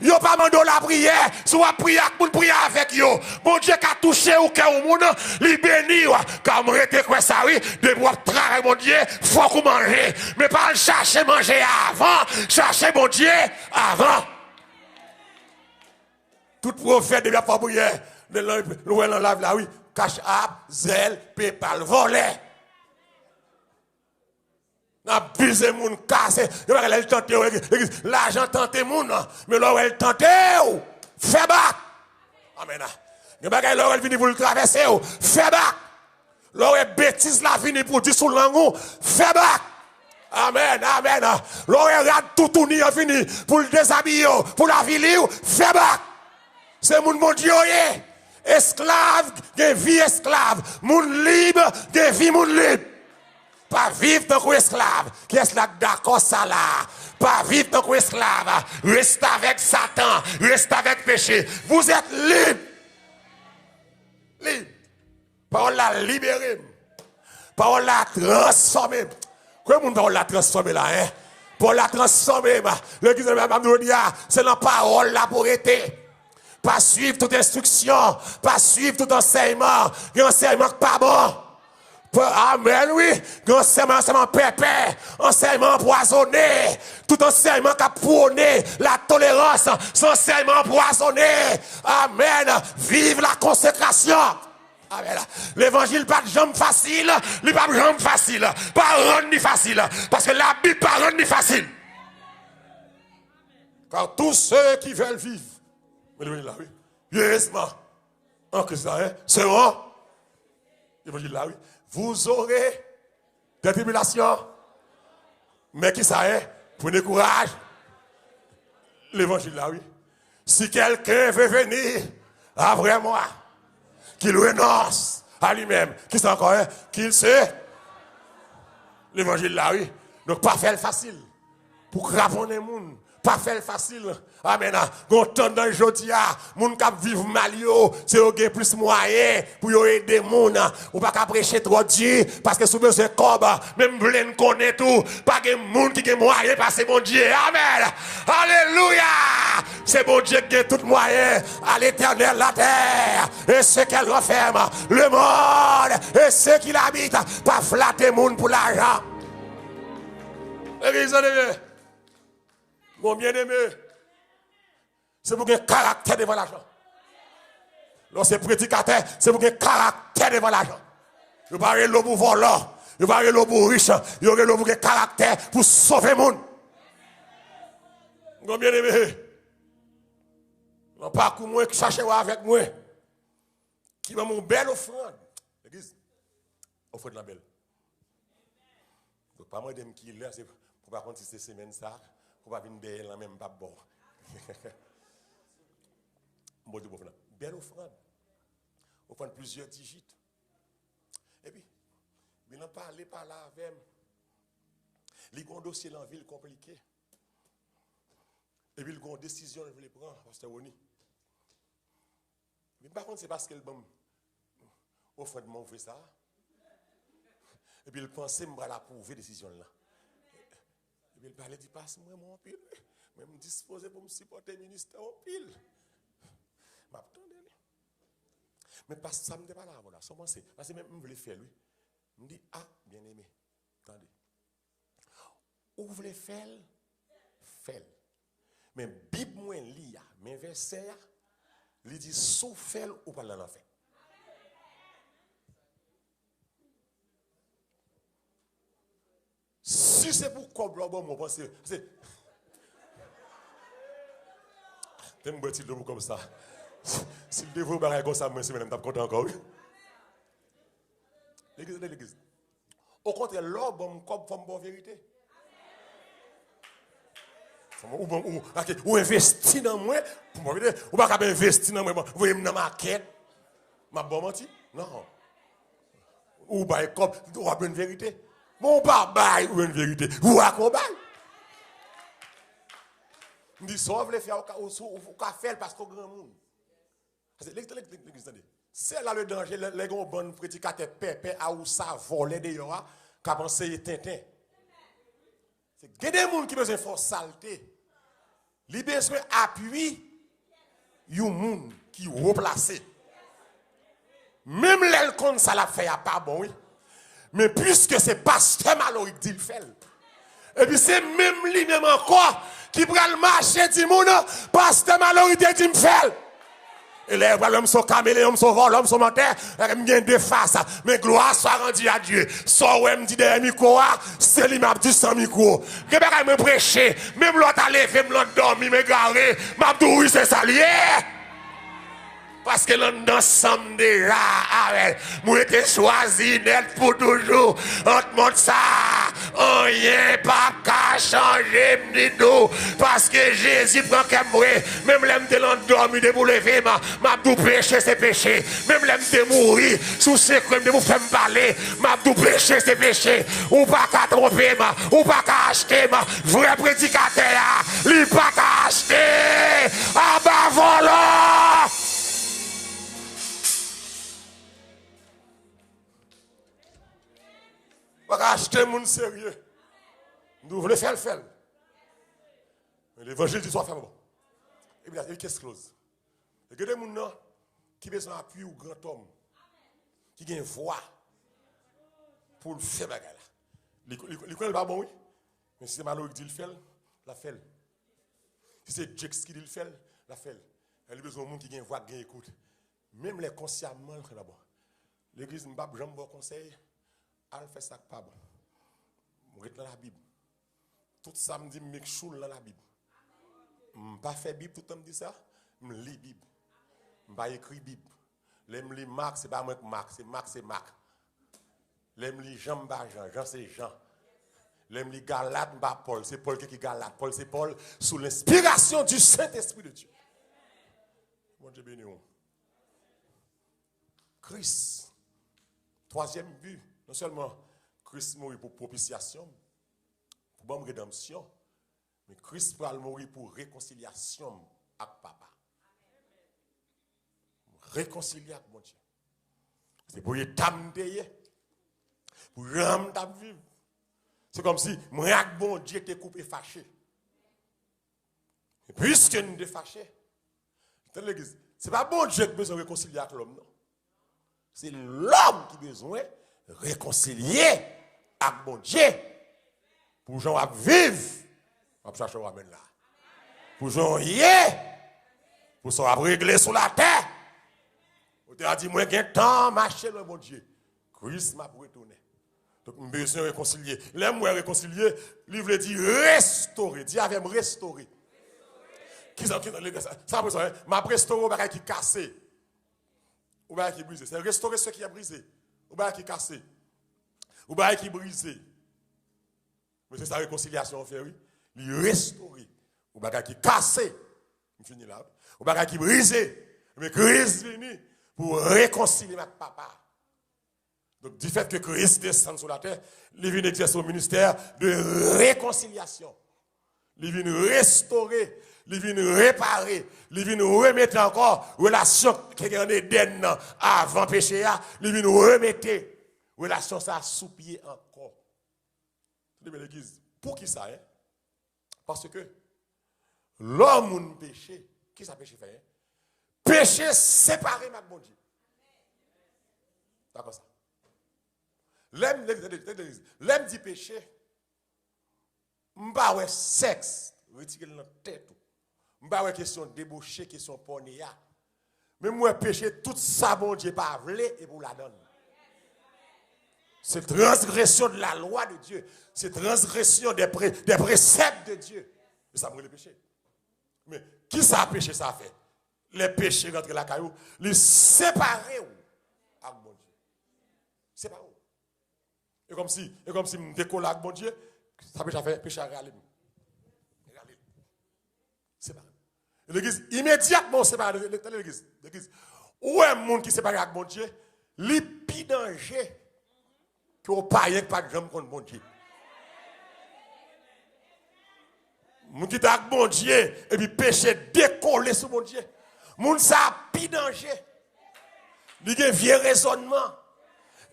Yo pas mando la prière, soit prier pour prier avec yo. Bon Dieu qui a touché au cœur au monde, li béni comme rete quoi ça oui, de boire travail mon Dieu, faut qu'on manger, mais pas chercher manger avant, chercher mon Dieu avant. Tout prophète devait pas prier, le lave là oui, cache app, zèle, PayPal, voler. Abusé moun cassé, elle tente l'argent tente moun, mais là elle tente fait bac. Amen. Le bagay là elle vient pour le traverser, fait bac. Là elle bêtise la vini pour dire sous langue, fait bac. Amen, amen. Là elle rate tout tourner fini pour le déshabiller, pour la ville, fait bac. C'est mon Dieu esclave, de vie esclave, moun libre, de vie moun libre. Pas vivre tant qu'esclave. Qui est là d'accord ça là? Pas vivre tant qu'esclave. Reste avec Satan. Reste avec péché. Vous êtes libre. Libre. Parole la libérée. Parole la transformée. Comment on parole la transformée là, hein? Pour la transformer, l'église de c'est la parole là pour être. Pas suivre toute instruction. Pas suivre tout enseignement. L'enseignement pas bon. Amen, oui. Enseignement pépé, enseignement empoisonné, tout enseignement qui a prôné la tolérance, c'est enseignement empoisonné. Amen. Vive la consécration. Amen. L'évangile pas de jambe facile, il pas de jambe facile, pas rendre ni facile, parce que la Bible pas rendre ni facile. Car tous ceux qui veulent vivre, heureusement, en Christ, seront, l'évangile là, oui. Vous aurez des tribulations, mais qui ça est? Prenez courage. L'évangile là, oui. Si quelqu'un veut venir après moi, qu'il renonce à lui-même, qui c'est encore, qu'il sait. L'évangile là, oui. Donc, pas faire facile. Pour craponner les gens. pas faire facile. Amen. Gon temps dans jodia, moun k'ap vivre mal yo, c'est yo gen plus moyen pour yo aider moun. Ou pas ka prêcher trop Dieu parce que sous besoin cob, même plein connaît tout, pas gen moun qui gen moyen parce que bon Dieu. Amen. Alléluia. C'est bon Dieu qui a tout moyen à l'éternel la terre et ce qu'elle referme, le monde et ceux qui l'habitent, pas flatter moun pour l'argent. Église de mon bien-aimé, c'est pour un caractère devant l'argent. Lorsque prédicateur, c'est pour un caractère devant l'argent. Vous parlez l'eau pour voler, vous parlez l'eau pour riche, vous parlez l'eau pour un caractère pour sauver le monde. Mon bien-aimé, non pas que moi qui cherche avec moi, qui m'a mon belle offrande. L'église, offrande la belle. Donc pas moi de me qui là, c'est pour pas continuer cette semaine ça, pour pas venir derrière la même pas bon. Bon Dieu, belle offrande. Offrande plusieurs digits. Et puis, il n'a parlé par là avec les grands dossiers dans la ville compliqué. Et puis, il y a une décision qu'il veut prendre, Pasteur Oni. Mais par contre, c'est parce qu'il bon, offre de m'ouvrir ça. Et puis, il pensait que je vais approuver la décision là. Et puis, il parlait, dit, passe-moi mon pile. Je me disposé pour me supporter le ministère au pile. Mais parce que ça ne me dit pas là, voilà. Parce que même je voulais faire lui. Je me dis, ah, bien aimé, attendez. Ou vous voulez faire, faites. Mais Bible moins lit, mais verset, il dit, sous faire ou pas l'en faire. Si c'est pour combler, bon, moi, c'est. T'aimes bien le comme ça. Si le dévot est comme ça, moi, c'est même content encore. L'église. Au contraire, l'homme, bon, comme bonne vérité. Ou investir dans moi, ou pas investir dans moi, vous voyez dans ma quête, ma bonne menti? Non. Ou pas comme, ou pas une vérité. Bon, pas bail ou une vérité. Ou pas qu'on bail. Je dis, ça, vous voulez faire au café parce qu'on grand monde. C'est là le danger, les grands bonnes prédicateurs pépé à où ça volait d'ailleurs, qui a pensé Tintin. Il y a des gens qui ont besoin de force saleté. Il y a besoin d'appui, il y a des gens qui replacent. Même les comptes, ça l'a fait, pas bon, oui. Mais puisque c'est pasteur malheureux qui dit le fait. Et puis c'est même lui-même encore qui prend le marché du monde, pasteur malheureux dit le fait. Et les l'homme sont caméléons, sont volants, sont menteurs, ils viennent de face. Mais gloire soit rendue à Dieu. Soit où me dit derrière micro, c'est lui m'a dit sans micro. Je vais me prêcher, même l'autre a levé, l'autre dormi, me garé, m'a dit oui, c'est ça lié. Parce que l'on ensemble déjà, moi été choisi net pour toujours. Entre monde ça, rien pas qu'à changer, m'didou. Parce que Jésus prend comme moi. Même l'aime de l'endormi de vous lever, m'a tout péché, c'est péché. Même l'aime de mourir, sous ces crimes de vous faire me parler, m'a tout péché, c'est péché. Ou pas qu'à tromper, ou pas qu'à acheter, vrai prédicateur, lui pas qu'à acheter. Ah bah voilà! On va acheter mon sérieux. Nous voulons faire le faire. L'évangile du soir fait bon. Et bien, qu'est-ce que c'est? Il y a des gens qui ont besoin d'appui au grand homme, qui ont une voix pour le faire bagarre. Il connaît pas bon, oui. Mais si c'est Malo qui dit le fait, la fait. Si c'est Jex qui dit le fait, la fait. Il y a besoin de gens qui ont une voix, qui ont une écoute. Même les consciemment, là-bas. L'église n'a pas jamais bon conseil. Elle fait ça pas bon. Je suis dans la Bible. Tout ça me dit que je suis dans la Bible. Je ne pas fait Bible, tout le monde dit ça. Je lis la Bible. Je ne pas écrit Bible. Je lis Marc, ce n'est pas moi qui Marc, c'est Marc, c'est Marc. Je lis Jean, Jean, Jean c'est Jean. Je lis Galate, pas Paul, c'est Paul qui est Galate. Paul, c'est Paul, sous l'inspiration du Saint-Esprit de Dieu. Mon Dieu béni. Christ, troisième but. Non seulement Christ mourit pour propitiation, pour bonne rédemption, Mais Christ va mourir pour réconciliation avec papa. Réconcilier avec mon Dieu. C'est pour y t'amener, pour y vivre. C'est comme si moi avec mon Dieu t'es coupé fâché. Et puisque nous sommes fâchés, c'est pas bon Dieu qui a besoin de réconcilier avec l'homme, non. C'est l'homme qui a besoin de réconcilier avec mon Dieu. Pour gens vivre, on va chercher à là. Pour gens y pour ça régler sur la terre. On a dit, moi, j'ai un temps marcher dans mon Dieu. Christ m'a retourné. Donc, je besoin de réconcilier. L'aime réconcilier, il veut dire restaurer. Dis avec moi, restaurer. Qui ça veut dire, m'a restauré au bagage qui est cassé. Au bagage qui est brisé. C'est restaurer ce qui est brisé. Au bagage qui est cassé. Au bagage qui est brisé. Mais c'est sa réconciliation, fait, oui. Il restaurer. Au bagage qui est cassé. Je finis là. Au bagage qui est brisé. Mais Christ est venu pour réconcilier avec papa. Donc, du fait que Christ descend sur la terre, il vient exercer au ministère de réconciliation. Il vient restaurer, il vient réparer, il vient remettre encore relation qui est en Éden avant le péché, il vient remettre relation ça sous pied encore. L'église, pour qui ça est? Parce que l'homme a péché, qui ça péché fait? Péché séparé avec mon Dieu. D'accord ça? L'aime dit péché, m'pa ouais sexe, retirer dans tête. M'pa ouais question débauché, question pornéa. Mais moi péché tout ça bon Dieu pas vle et pour la donne. C'est transgression de la loi de Dieu, c'est transgression des préceptes de Dieu. Et ça me le péché. Mais qui ça a péché ça a fait? Les péchés rentrent la caillou, les séparer avec mon Dieu. Séparer. Et comme si me décolle avec mon Dieu, ça peut faire péché à réaliser. Séparer. L'église immédiatement séparée de l'église. Où est un monde qui sépare avec mon Dieu? Les pires dangers que au païen pas de jamais contre mon Dieu. Mon qui t'a avec mon Dieu et puis péché décoller sur mon Dieu. Moun ça pire danger. Il y a un vieux raisonnement.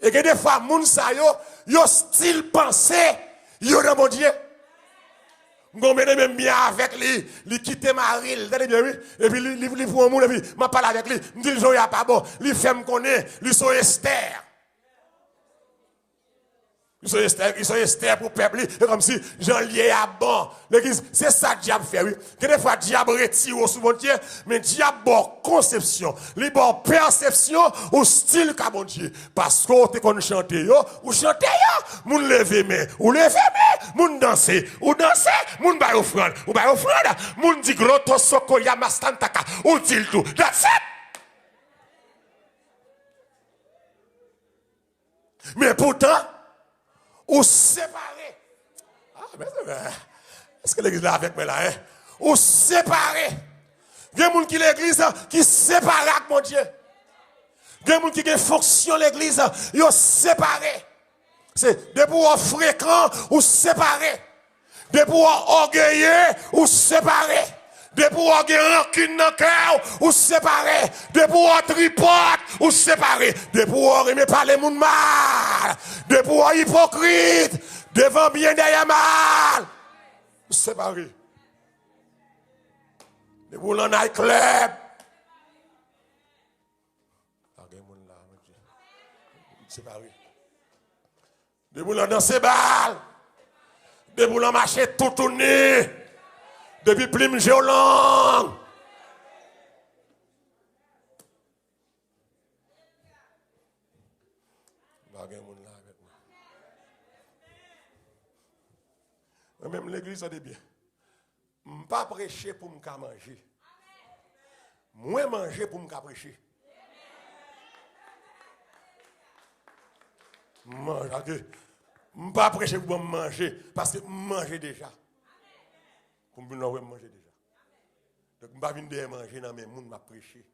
Et que des fois moun ça yo style pensée yo dans mon Dieu. M'gomene même bien avec lui, il quitte Maril, et puis il pour moun et puis m'a parlé avec lui, me dit le jour y a pas bon, il fait me connaît, lui sont Esther. Ils sont Esther pour peuple, et comme si j'en lié à bon. L'église, c'est ça que diable fait, oui. Que des fois, diable retire sous mon Dieu, mais diable bon conception, li bon perception au style qu'a mon Dieu. Parce qu'on te qu'on chante yo, ou chante yo, moun lever main, ou lever main, moun danser, ou danser, moun bay offrande, ou bay offrande, moun dit groto soko yamastantaka, ou dit tout. That's it. Mais pourtant, ou séparé. Ah, mais est-ce que l'église est avec moi là, hein? Ou séparé. Il y a des gens qui l'église qui séparé avec mon Dieu. Il y a des gens qui ont fonction l'église, ils sont séparés. C'est des pouvoirs fréquents ou séparés. Des pouvoirs orgueilleux ou séparés. Des pouvoirs qui ont rancune dans le cœur ou séparés. Des pouvoirs tripotes ou séparés. Des pouvoirs qui ne parlent pas les gens mal. Des pouvoirs hypocrites. Devant bien derrière mal. Séparés. Des pouvoirs dans le club. Séparés. Des pouvoirs dans ces balles. Des pouvoirs marcher tout tourné. Depuis plume géolang. Même l'église a dit bien. Je ne pas prêcher pour me manger. Moi manger pour me prêcher. Je ne pas prêcher pour me manger parce que je mange déjà. Pour me manger déjà. Donc, je ne vais pas venir manger dans mes mouns m'a prêcher.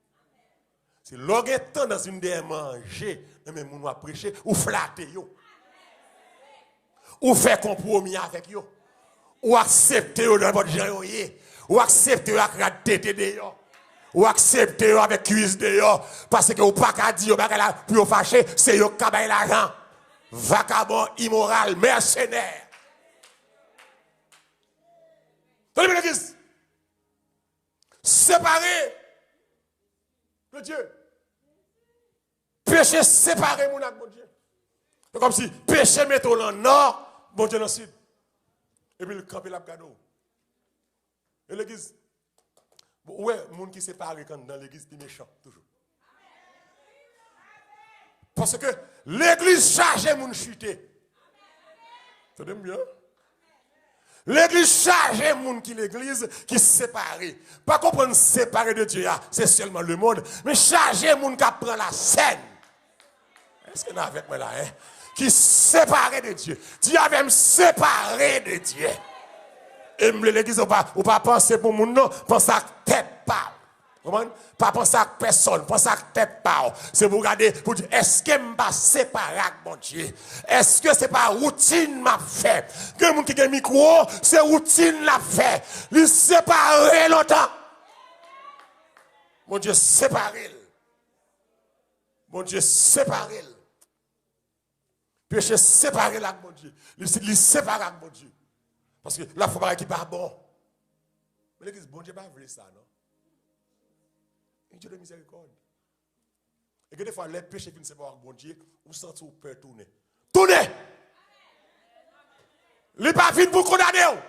C'est l'orgue temps dans une des manger dans mes mouns m'a prêcher ou flatter yo. Ou faire compromis avec yo. ou accepter dans votre genre, ou accepter avec la tête dehors, ou accepter avec cuisse dehors, parce que ou pas qu'à dire, pour fâcher, c'est yo qui a l'argent. Vagabond, immoral, mercenaire. Tenez l'église. Séparé de Dieu. Péché séparé, mon avec mon Dieu. C'est comme si péché mettait dans le nord, bon Dieu dans le sud. Et puis le camp est là, cadeau. Et l'église, ouais, les gens qui séparent dans l'église, c'est méchant, toujours. Parce que l'église charge les gens chuter. Ça donne bien. L'église charge les gens qui l'église qui séparé. Pas comprendre séparé de Dieu, c'est seulement le monde, mais charger les gens qui prennent la scène. Est-ce que vous avec moi là, hein? Qui séparé de Dieu. Dieu avait me séparé de Dieu. Et l'église, ou pas penser pour mon nom, penser à tête pas. Pas penser à personne, penser à tête pas. C'est pour regarder, pour dire, est-ce que je ne séparé avec mon Dieu? Est-ce que ce n'est pas routine m'a fait? Que le monde qui a un micro, c'est routine l'a fait. Il séparé longtemps. Mon Dieu, séparé. Mon Dieu, séparé. Péché séparé avec mon Dieu. Il séparé avec mon Dieu. Parce que la foi qui n'est pas bon. Mais l'église, bon Dieu, pas vrai ça, non? Un Dieu de miséricorde. Et que des fois, les péchés qui ne sont pas avec bon Dieu, vous sentez vous peur tourner. Tournez! Il n'est pas vite pour condamner.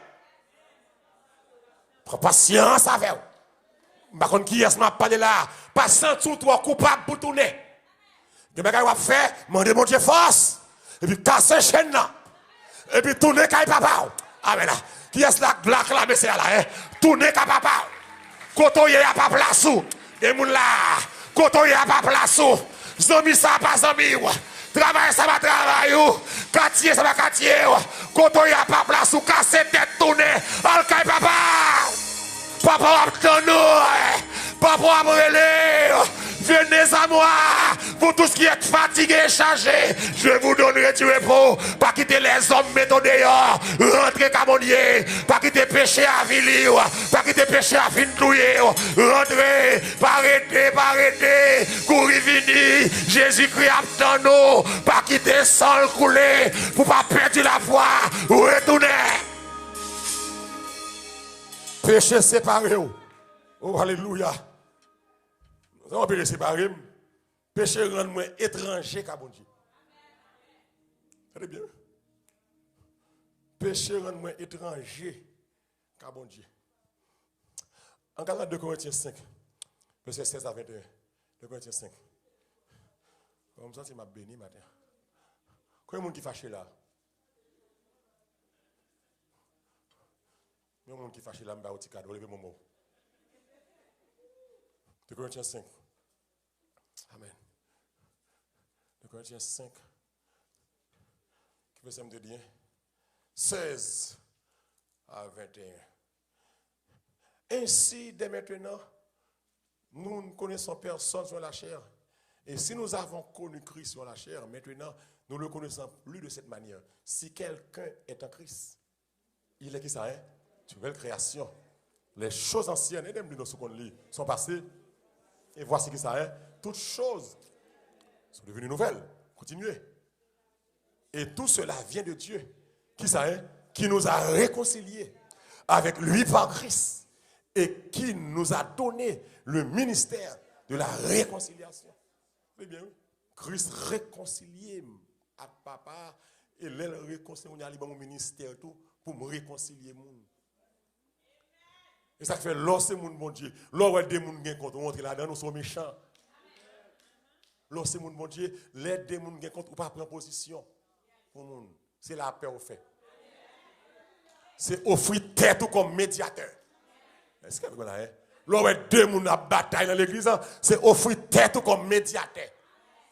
Prends patience avec vous. Par contre, qui est-ce que je parle là? Pas sentir toi coupable pour tourner. De bagaille va faire, demander mon Dieu force. Et puis casser chaîne là. Et puis tourner quand papa. Ah mais là, qui est-ce la blague là, mais c'est là, hein? Tourner quand papa. Koto y a pas place ou. Et moun là, koto y a pas place ou. Zombie ça pas zombie ou. Travail ça va travail ou. Quartier ça va quartier ou. Koto y a pas place ou. Casser tête tourner. Al kay papa. Papa va attendre nous. Papa va brûler. Venez à moi, pour tout ce qui est fatigué et chargé, je vous donnerai du repos. Pas quitter les hommes mettons dehors, rentrez camonier, pas quitter péché à vili, pas quitter péché à fin douiller, rentrez, pas arrêter, courir vini, Jésus-Christ attend nous, pas quitter sang couler, pour pas perdre la foi, retourner. Péché séparé, oh alléluia. On peut le séparer. Péché rend moi étranger qu'à bon Dieu. Très bien. Péché rend moi étranger qu'à bon Dieu. En 2 Corinthiens 5, verset 16 à 21. 2 Corinthiens 5. Comme ça, c'est ma béni matin. Quand il y a des gens qui fâchent là, il y a des gens qui fâchent là, je vais vous cadeau, levez mon mot. 2 Corinthiens 5. Amen. 2 Corinthiens 5. Qui veut ça me dire? 16 à 21. Ainsi, dès maintenant, nous ne connaissons personne sur la chair. Et si nous avons connu Christ sur la chair, maintenant, nous ne le connaissons plus de cette manière. Si quelqu'un est en Christ, il est qui ça, hein? Une nouvelle création. Les choses anciennes, et même dans ce qu'on lit, sont passées. Et voici qui ça, hein? Toutes choses sont devenues nouvelles. Continuez. Et tout cela vient de Dieu. Qui ça, hein? Qui nous a réconciliés avec lui par Christ. Et qui nous a donné le ministère de la réconciliation. C'est bien, oui. Christ réconcilié à papa. Et l'aile réconcilié, on a mon ministère tout pour me réconcilier. Et ça fait lorsque mon bon Dieu, lorsque des gens qui compte, on montre là-dedans, nous sommes méchants. Lorsque mon bon Dieu, les démons qui compte, ou pas prendre position. C'est la paix au fait. C'est offrir tête comme médiateur. Est-ce que vous voyez? Lorsque des gens ont bataille dans l'église, c'est offrir tête comme médiateur.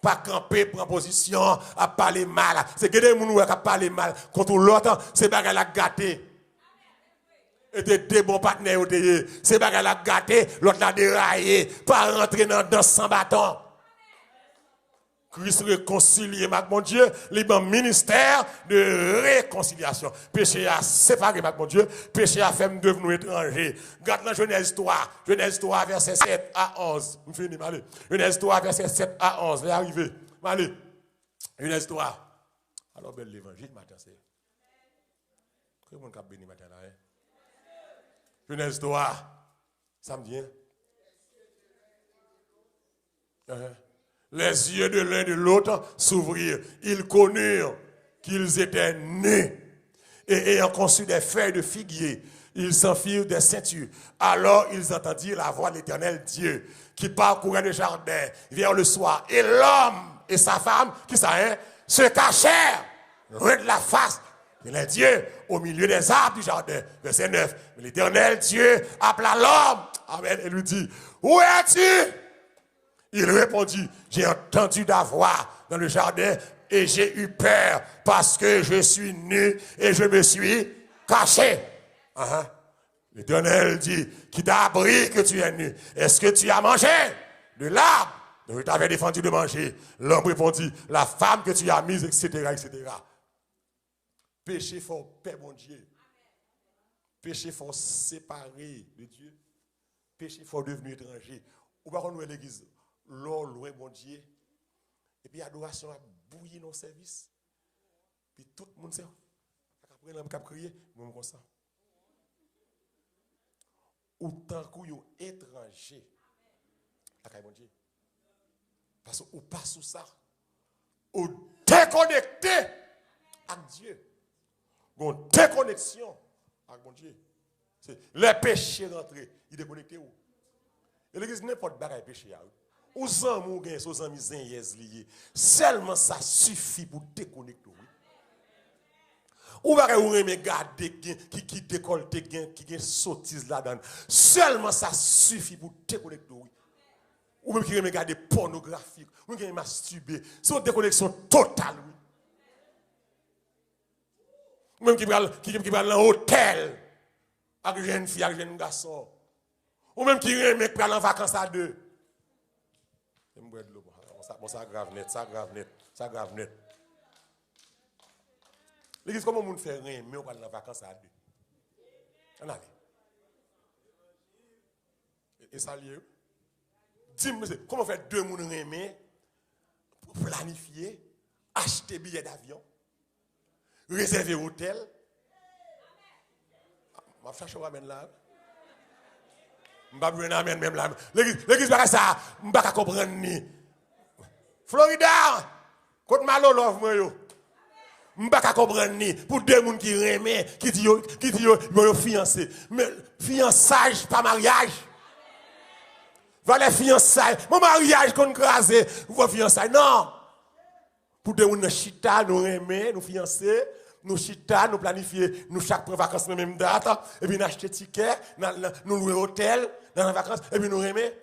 Pas camper, prendre position, à parler mal. C'est que des gens qui parlent mal contre l'autre, c'est bagarre la gâter. Et des bons partenaires, c'est bagarre la gâter, l'autre la déraillé, pas rentrer dans danse sans bâton. Christ réconcilié avec mon Dieu, libre ministère de réconciliation. Péché a séparé avec mon Dieu, péché a fait me devenir étranger. Regarde dans Genèse 3, verset 7 à 11. Je finis, allez. Genèse 3, verset 7 à 11. Allez, arrivé. Allez. Genèse 3. Alors, bel l'évangile, matin, c'est. Que mon cap béni matin là, hein? Genèse 3. Ça me vient. Les yeux de l'un et de l'autre s'ouvrirent. Ils connurent qu'ils étaient nus. Et ayant conçu des feuilles de figuier, ils s'en firent des ceintures. Alors ils entendirent la voix de l'Éternel Dieu qui parcourait le jardin vers le soir. Et l'homme et sa femme, qui ça, hein, se cachèrent loin de la face de Dieu au milieu des arbres du jardin. Verset 9. Mais l'Éternel Dieu appela l'homme. Amen. Et lui dit, où es-tu? Il répondit, j'ai entendu ta voix dans le jardin et j'ai eu peur parce que je suis nu et je me suis caché. L'Éternel dit, qui t'a appris que tu es nu? Est-ce que tu as mangé de l'arbre dont je t'avais défendu de manger? L'homme répondit, la femme que tu as mise, etc., etc. Péché faut paix, mon Dieu. Péché faut séparer de Dieu. Péché faut devenir étranger. Ou par contre, l'église, l'or loin, mon Dieu. Et puis l'adoration a bouilli nos services. Puis tout le monde sait. Après, l'homme qui a crié, moi, comme ça. Autant que vous êtes étranger. Mon Dieu. Parce que vous passez sous ça. Vous déconnecté avec Dieu. Vous déconnexion avec mon Dieu. Les péchés rentrés, ils déconnectent où? Et l'église n'importe bagaille péché. Aux amours, aux amis liés. Seulement ça suffit pour déconnecter. Ou va regarder qui décolle, qui sottise là-dedans. Seulement ça suffit pour déconnecter. Ou même qui regarde pornographique, ou qui masturber. C'est une déconnexion totale. Ou même qui va dans l'hôtel avec une jeune fille, avec un jeune garçon. Ou même qui remet en vacances à deux. Ça grave net. L'église, comment on fait rien, mais on va en vacances à deux. On allait. Et ça lieu. Dis-moi, comment faire deux personnes rien, pour planifier, acheter billets d'avion, réserver hôtel. Je vais chercher un là. Je ne vais pas même là. L'église, ça, je ne vais pas comprendre ni. Florida, quand malo love moi yo. Je ne vais pas comprendre ni pour deux personnes qui aiment, qui disent yo fiancé. Mais fiançage pas mariage. Voilà fiançailles. Mon mariage qu'on crase, vous fiançailles non. Pour deux personnes chita nous aimer, nous fiancer. Nous chita, nous planifier, nous chaque pour vacances la même date, et puis nous acheter ticket, nous louer hôtel dans les vacances, et puis nous remet.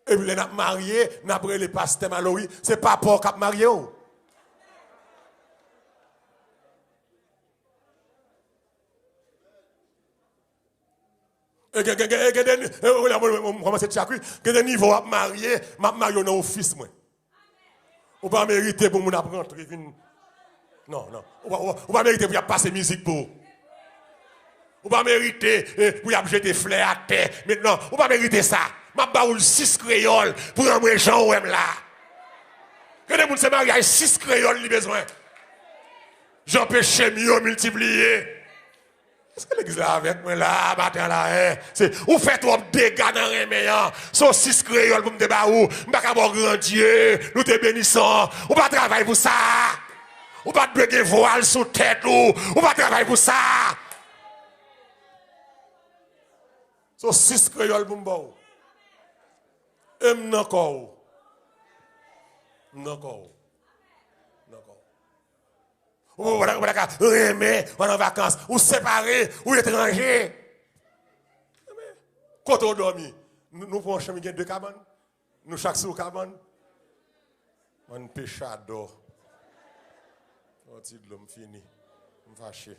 Et puis nous mariés, nous après les pasteurs Maloui, c'est pas pour cap marié. Et on commence à chacun, que des niveaux à marier, m'a marié dans office moi. On pas mériter pour mon apprendre. Non. On va mériter pour passer musique pour. On va mériter pour jeter fleurs à terre. Maintenant, on va mériter ça. Ma baoule 6 créoles pour un vrai Jean ouem là. Que des gens se marient 6 créoles, ils besoin. Jean péché mieux multiplié. Est-ce que l'église là avec moi là, matin là, hein? C'est, ou fait trop dégâts dans les meilleurs. Sont 6 créoles pour me débarrasser. M'pas bon grand Dieu, nous te bénissons. On va travailler pour ça. On va te briguer voile sous tête ou va travailler pour ça. So 6 créoles pour m'bou. Et m'nencore. Ou va remettre, on en vacances, ou séparés, ou étrangers. Quand on dormit, nous prenons chemin de cabane. Nous chaque sous cabane. On péchado. On dit de l'homme fini. On fâché.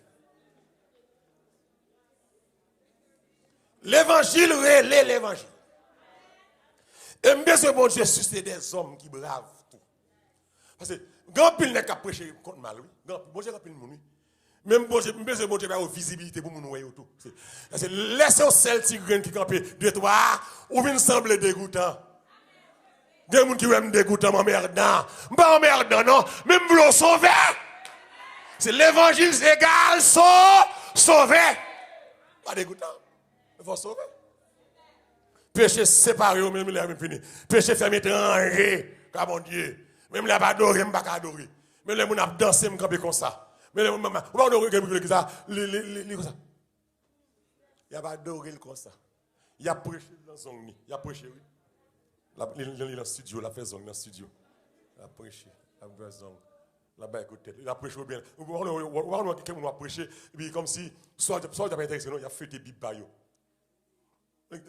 L'évangile relève l'évangile. Et bien ce bon Dieu suscite des hommes qui bravent tout. Parce que, grand pile n'est qu'à prêcher contre mal, oui. Bon Dieu, grand pile moun, oui. Même bon Dieu, bon Dieu, une visibilité pour moun ouais tout. Parce que laissez au seul petit grain qui campé, 2, 3, ou vient sembler dégoûtant. Des gens qui aiment dégoûtant, m'emmerdant. Pas emmerdant, non. Même vous sauver. C'est l'évangile égal, sauver. Pas dégoûtant. Il faut sauver. Péché séparé, même il est fini. Péché fait étranger, car mon Dieu. Même là, pas adorer, je ne pas adorer. Même là, on a dansé, je comme ça. Même là, on a adorer comme ça. Il n'y a pas adorer comme ça. Il y a prêché dans son nid. Il y a prêché, oui. Il est dans le studio, il a fait zone dans le studio. Il a prêché, il a fait zone. Là-bas, écoutez, il a prêché bien. On a prêché, et puis comme si, soit il n'a pas intéressé, non, il a fait des bibles.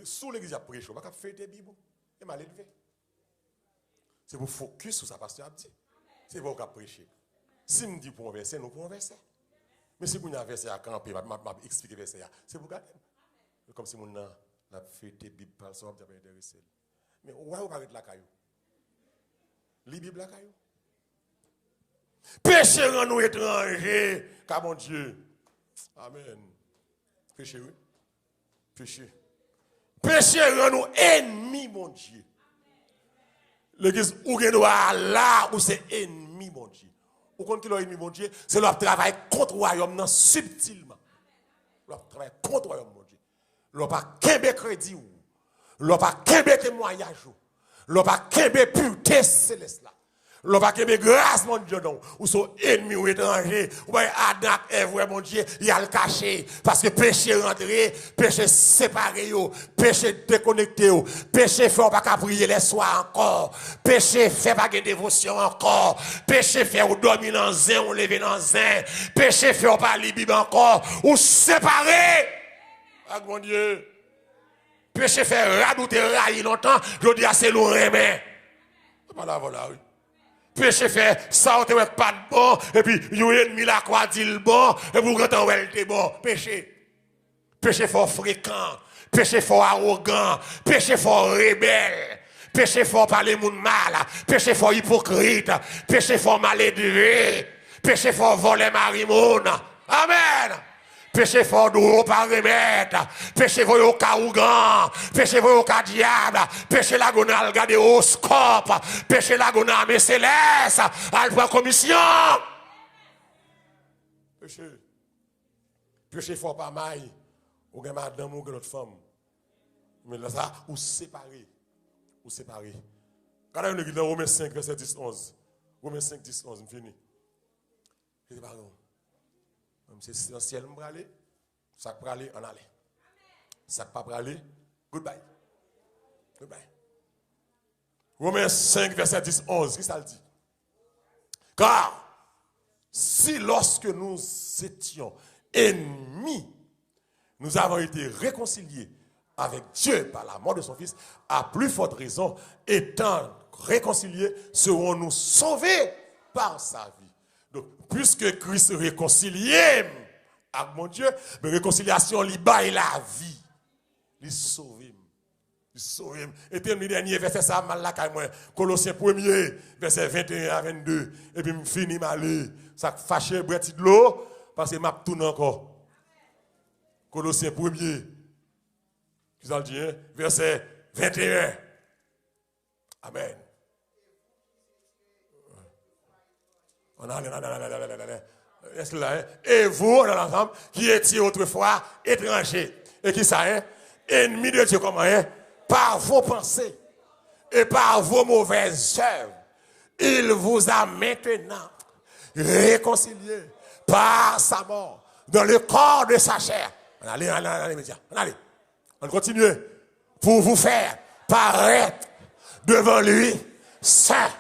Sous l'église, il a prêché, il a fait des bibles. Il est mal élevé. C'est pour focus sur ça, pasteur a dit. C'est pour qu'on prêche. Si nous dit pour un verset, nous pour un verset. Mais si vous avez un verset à camper, je vais expliquer le verset. C'est pour garder. Comme si nous avons fait des bibles, ça va pas intéressé. Mais où est-ce qu'on la caillou? Les Bibles la caillou. Péché rend nous étrangers, car mon Dieu. Amen. Péché, oui. Péché. Péché rend nous ennemis, mon Dieu. L'église, où est là, où c'est ennemi, mon Dieu. Où est l'ennemi, mon Dieu? C'est leur travail contre le royaume, subtilement. Leur travail contre le royaume, mon Dieu. Leur pas qu'un crédit. L'on pas kembe témoignage, l'on pas kembe pureté céleste là. L'on pas kembe grâce mon Dieu non, ou son ennemi ou étranger, ou bien Adam Ève mon Dieu, il a le caché parce que péché rentré, péché séparé yo, péché déconnecté yo, péché fait pas qu'à prier les soirs encore, péché fait pas de dévotion encore, péché fait ou dormir dans zin, ou lever dans zin, péché fait ou pas lire Bible encore, ou séparé. Ah mon Dieu. Péché fait radouter railler longtemps, je dis à c'est lourd mais voilà voilà oui. Péché fait ça on te pas de bon et puis yo ennemi la quoi dit le bon et vous quand on elle bon péché. Péché fort fréquent, péché fort arrogant, péché fort rebelle. Péché fort parler moun mal, péché fort hypocrite, péché fort mal élevé, péché fort voler marimoun. Amen. Péché fort d'eau par remettre, péché fort au caougan, péché fort au cas diable, péché la gonale garder au scope, péché la gonale mais céleste, à la commission. Péché fort pas mal, ou bien madame ou notre femme. Mais là ça, ou séparé. Quand on est dans Romains 5, verset 10-11. Romains 5, 10-11, je finis. Je dis pardon. C'est dans le ciel, je vais aller. Ça peut aller, on aller. Ça peut pas aller, goodbye. Romains 5, verset 10-11, qu'est-ce que ça dit? Car, si lorsque nous étions ennemis, nous avons été réconciliés avec Dieu par la mort de son Fils, à plus forte raison, étant réconciliés, serons-nous sauvés par sa vie. Donc, puisque Christ est réconcilié avec mon Dieu, mais réconciliation, il baille la vie. Il sauve. Et puis, le dernier verset, ça mal là, Colossiens 1er, verset 21 à 22. Et puis, je finis mal. Ça fâche bretti de l'eau, parce que je tourne encore. Colossiens 1er. Qui ça le dit, hein? Verset 21. Amen. Est-ce que là, hein? Et vous, dans l'ensemble, qui étiez autrefois étrangers, et qui ça, hein? Ennemis de Dieu, comment, hein? Par vos pensées et par vos mauvaises œuvres, il vous a maintenant réconciliés par sa mort dans le corps de sa chair. Allez, on continue pour vous faire paraître devant lui saint,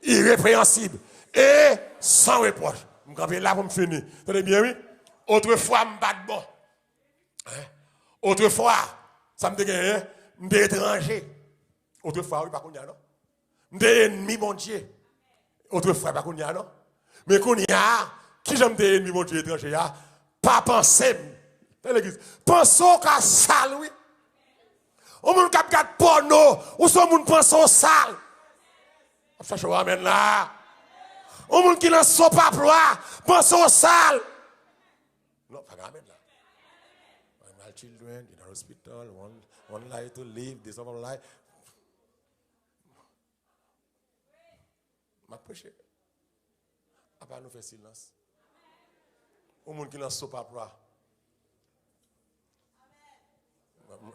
irrépréhensible et sans reproche. Je vais là pour me finir. Vous entendez bien, oui? Autrefois, je me bats de bon. Autrefois, ça me dégaine, je suis étranger. Autrefois, oui, pas qu'on y a, non? Je suis ennemi, mon Dieu. Autrefois, pas qu'on y a, non? Mais qu'on y a, qui j'aime des ennemis, mon Dieu, étranger, pas penser. Dans l'église, pensons qu'à sale, oui. Au monde qui a porno, ou son monde pense au sale. Ça, je vous ramène là. Au monde qui lance son papa, pense au sale. Non, pas grave là. My children in the hospital, one life to live, this other life. Ma prêché. Après nous faire silence. Au monde qui lance son papa.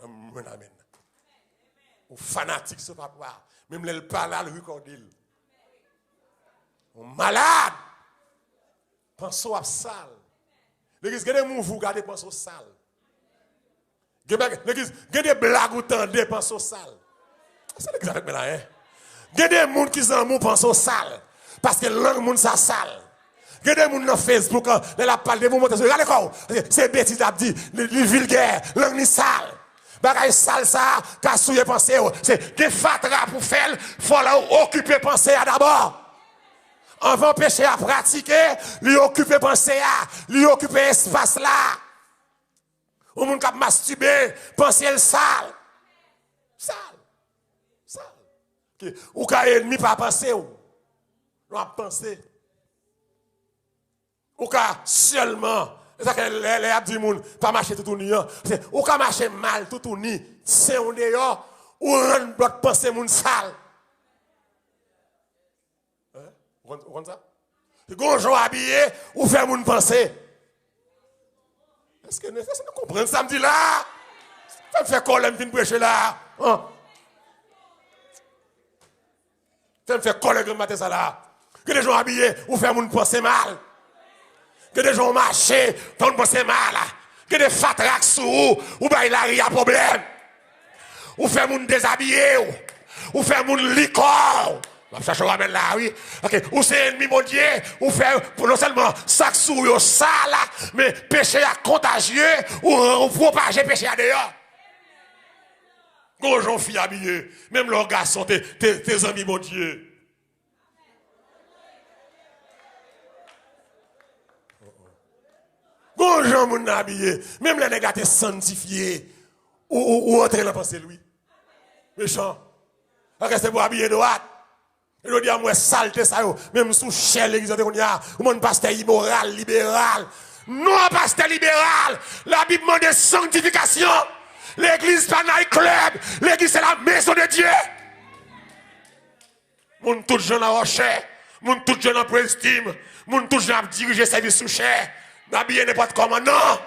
Amen. Ou fanatique ce papa. Même le parle à le recorder. Malade. Pensez à sale. L'église, il y a des mots, vous regardez, pensez au sale. L'église, il y a des blagues, vous tendez, pensez au sale. C'est l'église avec moi là, hein. Il y a des gens qui sont mots, pensez au sale. Parce que l'un monde ça sale. Il y a des gens dans Facebook, la parle de vous montrer. Regardez quoi. C'est bêtise à dire. Les vulgaires, l'un ni sale. Bagay sale ça, cassouille pensée. C'est des fatra pour faire, faut occuper pensée d'abord. Avant péché à pratiquer, lui occuper pensée à, lui occuper espace là. Ou moun k'ap masturber, penser le sale. Sale. Sale. Ou ka ennemi pas penser ou. On a pensé. Ou ka seulement, c'est ça que les abdi moun pas marcher tout ni. Ou ka marcher mal tout ni, c'est on dehors ou rendre l'autre penser moun sale. Vous comprenez ça? Gonjon habillé ou faire moun penser. Est-ce que nous comprenons samedi là? Ça me fait quoi l'aime fin prêcher là? Ça me fait quoi le matin ça là? Que des gens habillés ou faire moun penser mal. Que des gens marcher, ton penser mal. Que des fatraques sous ou bah il a un problème. Ou faire moun déshabillé ou faire moun licor. Ça je ramène là, oui. Ok. Ou c'est ennemi mon Dieu, ou faire non seulement sac sous yo sale, mais péché à contagieux, ou propager péché à dehors. Gonjon fille habillé, même leurs garçons, tes amis mon Dieu. Gonjon mon habillé, même les nègres sanctifiés, ou entrer dans la pensée lui. Méchant. Ok, c'est pour habiller droite. Et je dis à moi, saleté ça, même sous chère l'église, ou mon pasteur immoral, libéral. Non, pasteur libéral. La Bible demande sanctification. L'église, pas un club. L'église, c'est la maison de Dieu. Mon tout jeune en recherche. Mon tout jeune en prestime. Mon tout jeune en diriger service sous chère. N'habiller n'importe comment, non.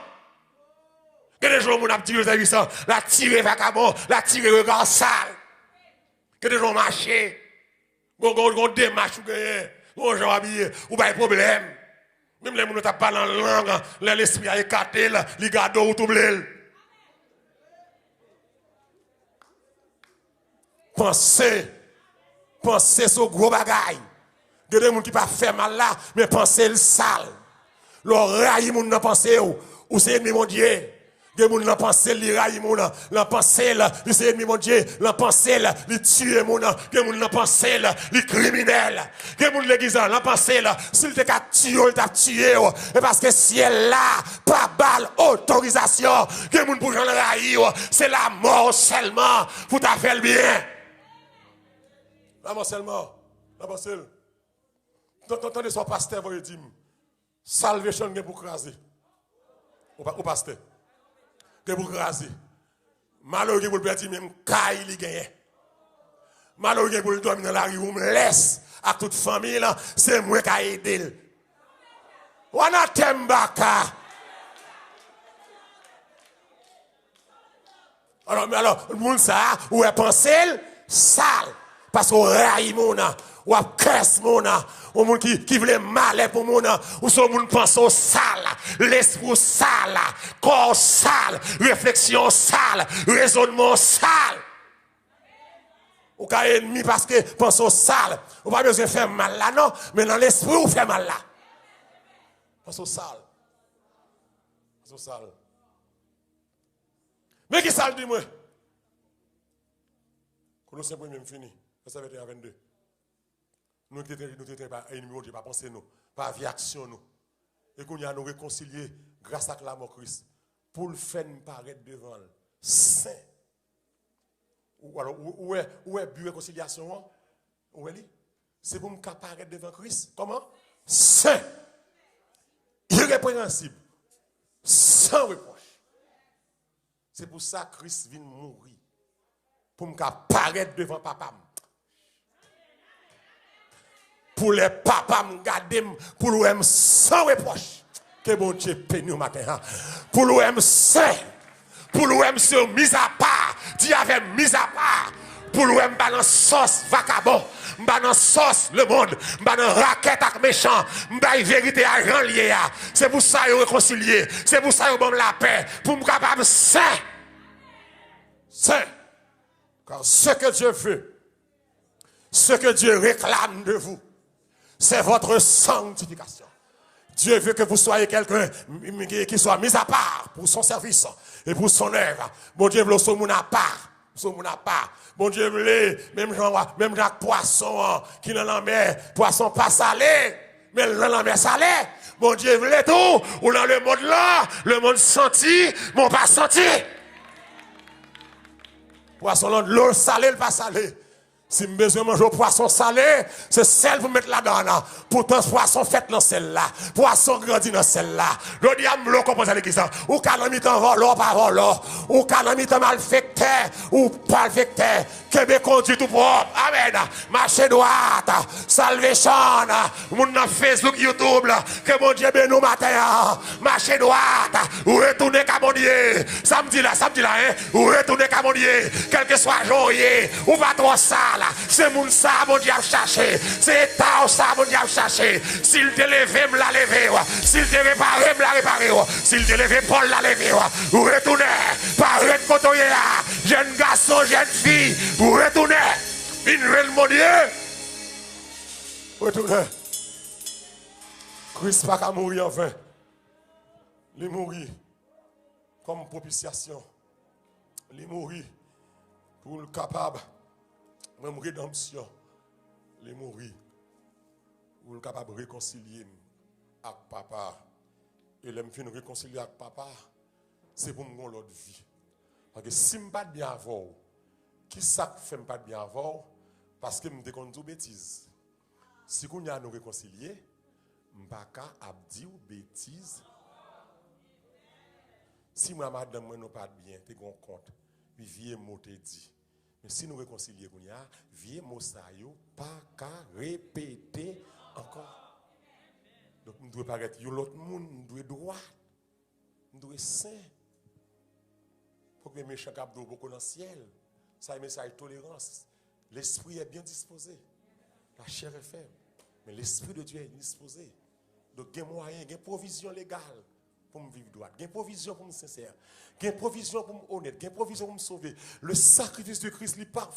Que des gens, mon a dirigé service, la tirer vagabond, la tirer regard sale. Que des gens marcher. Gon démarche ou gagner, gon gens habillé, ou pas de problème. Même les gens qui parlent en langue, l'esprit a écarté, les gars ou tout blé. Pensez sur gros bagaille. Il y a des gens qui ne pas faire mal là, mais pensez le sale. L'oreille, les gens ne pensent ou c'est ennemi mon Dieu. Des gens n'ont pensé li raille mon l'ont pensé li c'est ennemi mon Dieu l'ont pensé li tuer mon des gens n'ont pensé li criminel des gens l'église l'ont pensé s'il te tuer il t'a tué et parce que si elle là pas balle autorisation des gens pour j'en raille c'est la mort seulement pour t'a faire le bien la mort seulement la mort seule t'entendez son pasteur vous dire salvation pour craser au pasteur que pour craser. Malheureux pour le perdre même caille il gagne. Malheureux pour le dormir dans la rue ou me laisse à toute famille là, c'est moi qui a aidé. Wana tembaka. Alors monde ça ou est pensé sale parce qu'on raille mon ou a curse mon ou monde qui veut mal pour mon ou son monde pense au sale l'esprit sale corps sale réflexion sale raisonnement sale ou ka ennemi parce que pense au sale ou pas besoin faire mal là non mais dans l'esprit ou fait mal là pense au sale mais qui sale dit moi Colossiens 1er fini verset 21 à 22. Nous n'étions pas ennemis, pas penser nous, pas via action nous. Et qu'on y a nous réconcilier grâce à la mort Christ pour le faire nous paraître devant le saint. Ou alors où est but réconciliation? Où est-il? c'est pour me apparaître devant Christ. Comment? Saint. Irrépréhensible. Sans reproche. C'est pour ça que Christ vient mourir. Pour me apparaître devant papa. Pour les papas me garder, pour l'OM sans reproche. Que bon Dieu béni au matin. Pour l'OM saint. Pour l'OM se mis à part. Dieu avait mis à part. Pour l'OM balance sauce vagabond. Balance sauce le monde. Balance raquette avec méchant. Balance vérité à grand lié. C'est pour ça que réconcilié. C'est pour ça que bon la paix. Pour me capable saint. Saint. Car ce que Dieu veut, ce que Dieu réclame de vous, c'est votre sanctification. Dieu veut que vous soyez quelqu'un qui soit mis à part pour son service et pour son œuvre. Bon Dieu veut son monde à part. Son monde à part. Bon Dieu veut même genre poisson qui dans la mer, poisson pas salé, mais dans la mer salé. Bon Dieu veut tout. Ou dans le monde là, le monde senti, mon pas senti. Poisson là, l'eau salée, le pas salé. Si je besoin de manger poisson salé, c'est celle pour mettre là-dedans. Pourtant, poisson fait dans celle-là. Poisson grandit dans celle-là. Le diable, l'eau compose à l'église. Ou calamitan volant, pas volant. Ou calamitan malfecté, ou pas malfecté. Québec conduit tout propre. Amen. Marché droite. Salvation. Moun dans Facebook, YouTube. Que mon Dieu bénisse nous matin. Marché droite. Ou retournez qu'à mon Dieu. Samedi là, hein. Ou retournez qu'à mon Dieu. Quel que soit joyeux. Ou pas trop sale. C'est mon ça, mon Dieu a cherché. C'est ta ça, mon Dieu a cherché. S'il te levé, me l'a levé. S'il te réparé, me l'a réparé. S'il te levé, Paul l'a levé. Vous retournez, par de côté là. Jeune garçon, jeune fille. Vous retournez. Une mon Dieu. Retournez. Christ pas qu'à mourir enfin. Il mourit comme propitiation. Il mourit pour le capable. Même rédemption, les mourir, ou le capable de réconcilier avec papa. Et les fin réconcilier avec papa, c'est pour me donner l'autre vie. Parce que si je ne pas bien avant, qui ça fait pas bien avant? Parce que je me déconne tout bêtise. Si on a nous réconcilier, je ne pas dire bêtise. Si moi madame moi non pas bien, tu as compte, puis vieux mot te dit. Mais si nous réconcilions, vieux mot ça yo pas qu'à répéter encore. Donc nous devons paraître l'autre monde, nous devons droit, nous devons saint. Pour que les méchants capent beaucoup dans le ciel, ça est message tolérance. L'esprit est bien disposé, la chair est faible, mais l'esprit de Dieu est disposé. Donc il y a moyen, il y a provision légale pour me vivre droit, il y a provision pour me sincère, il y a provision pour me honnête, il y a provision pour me sauver. Le sacrifice de Christ est parfait.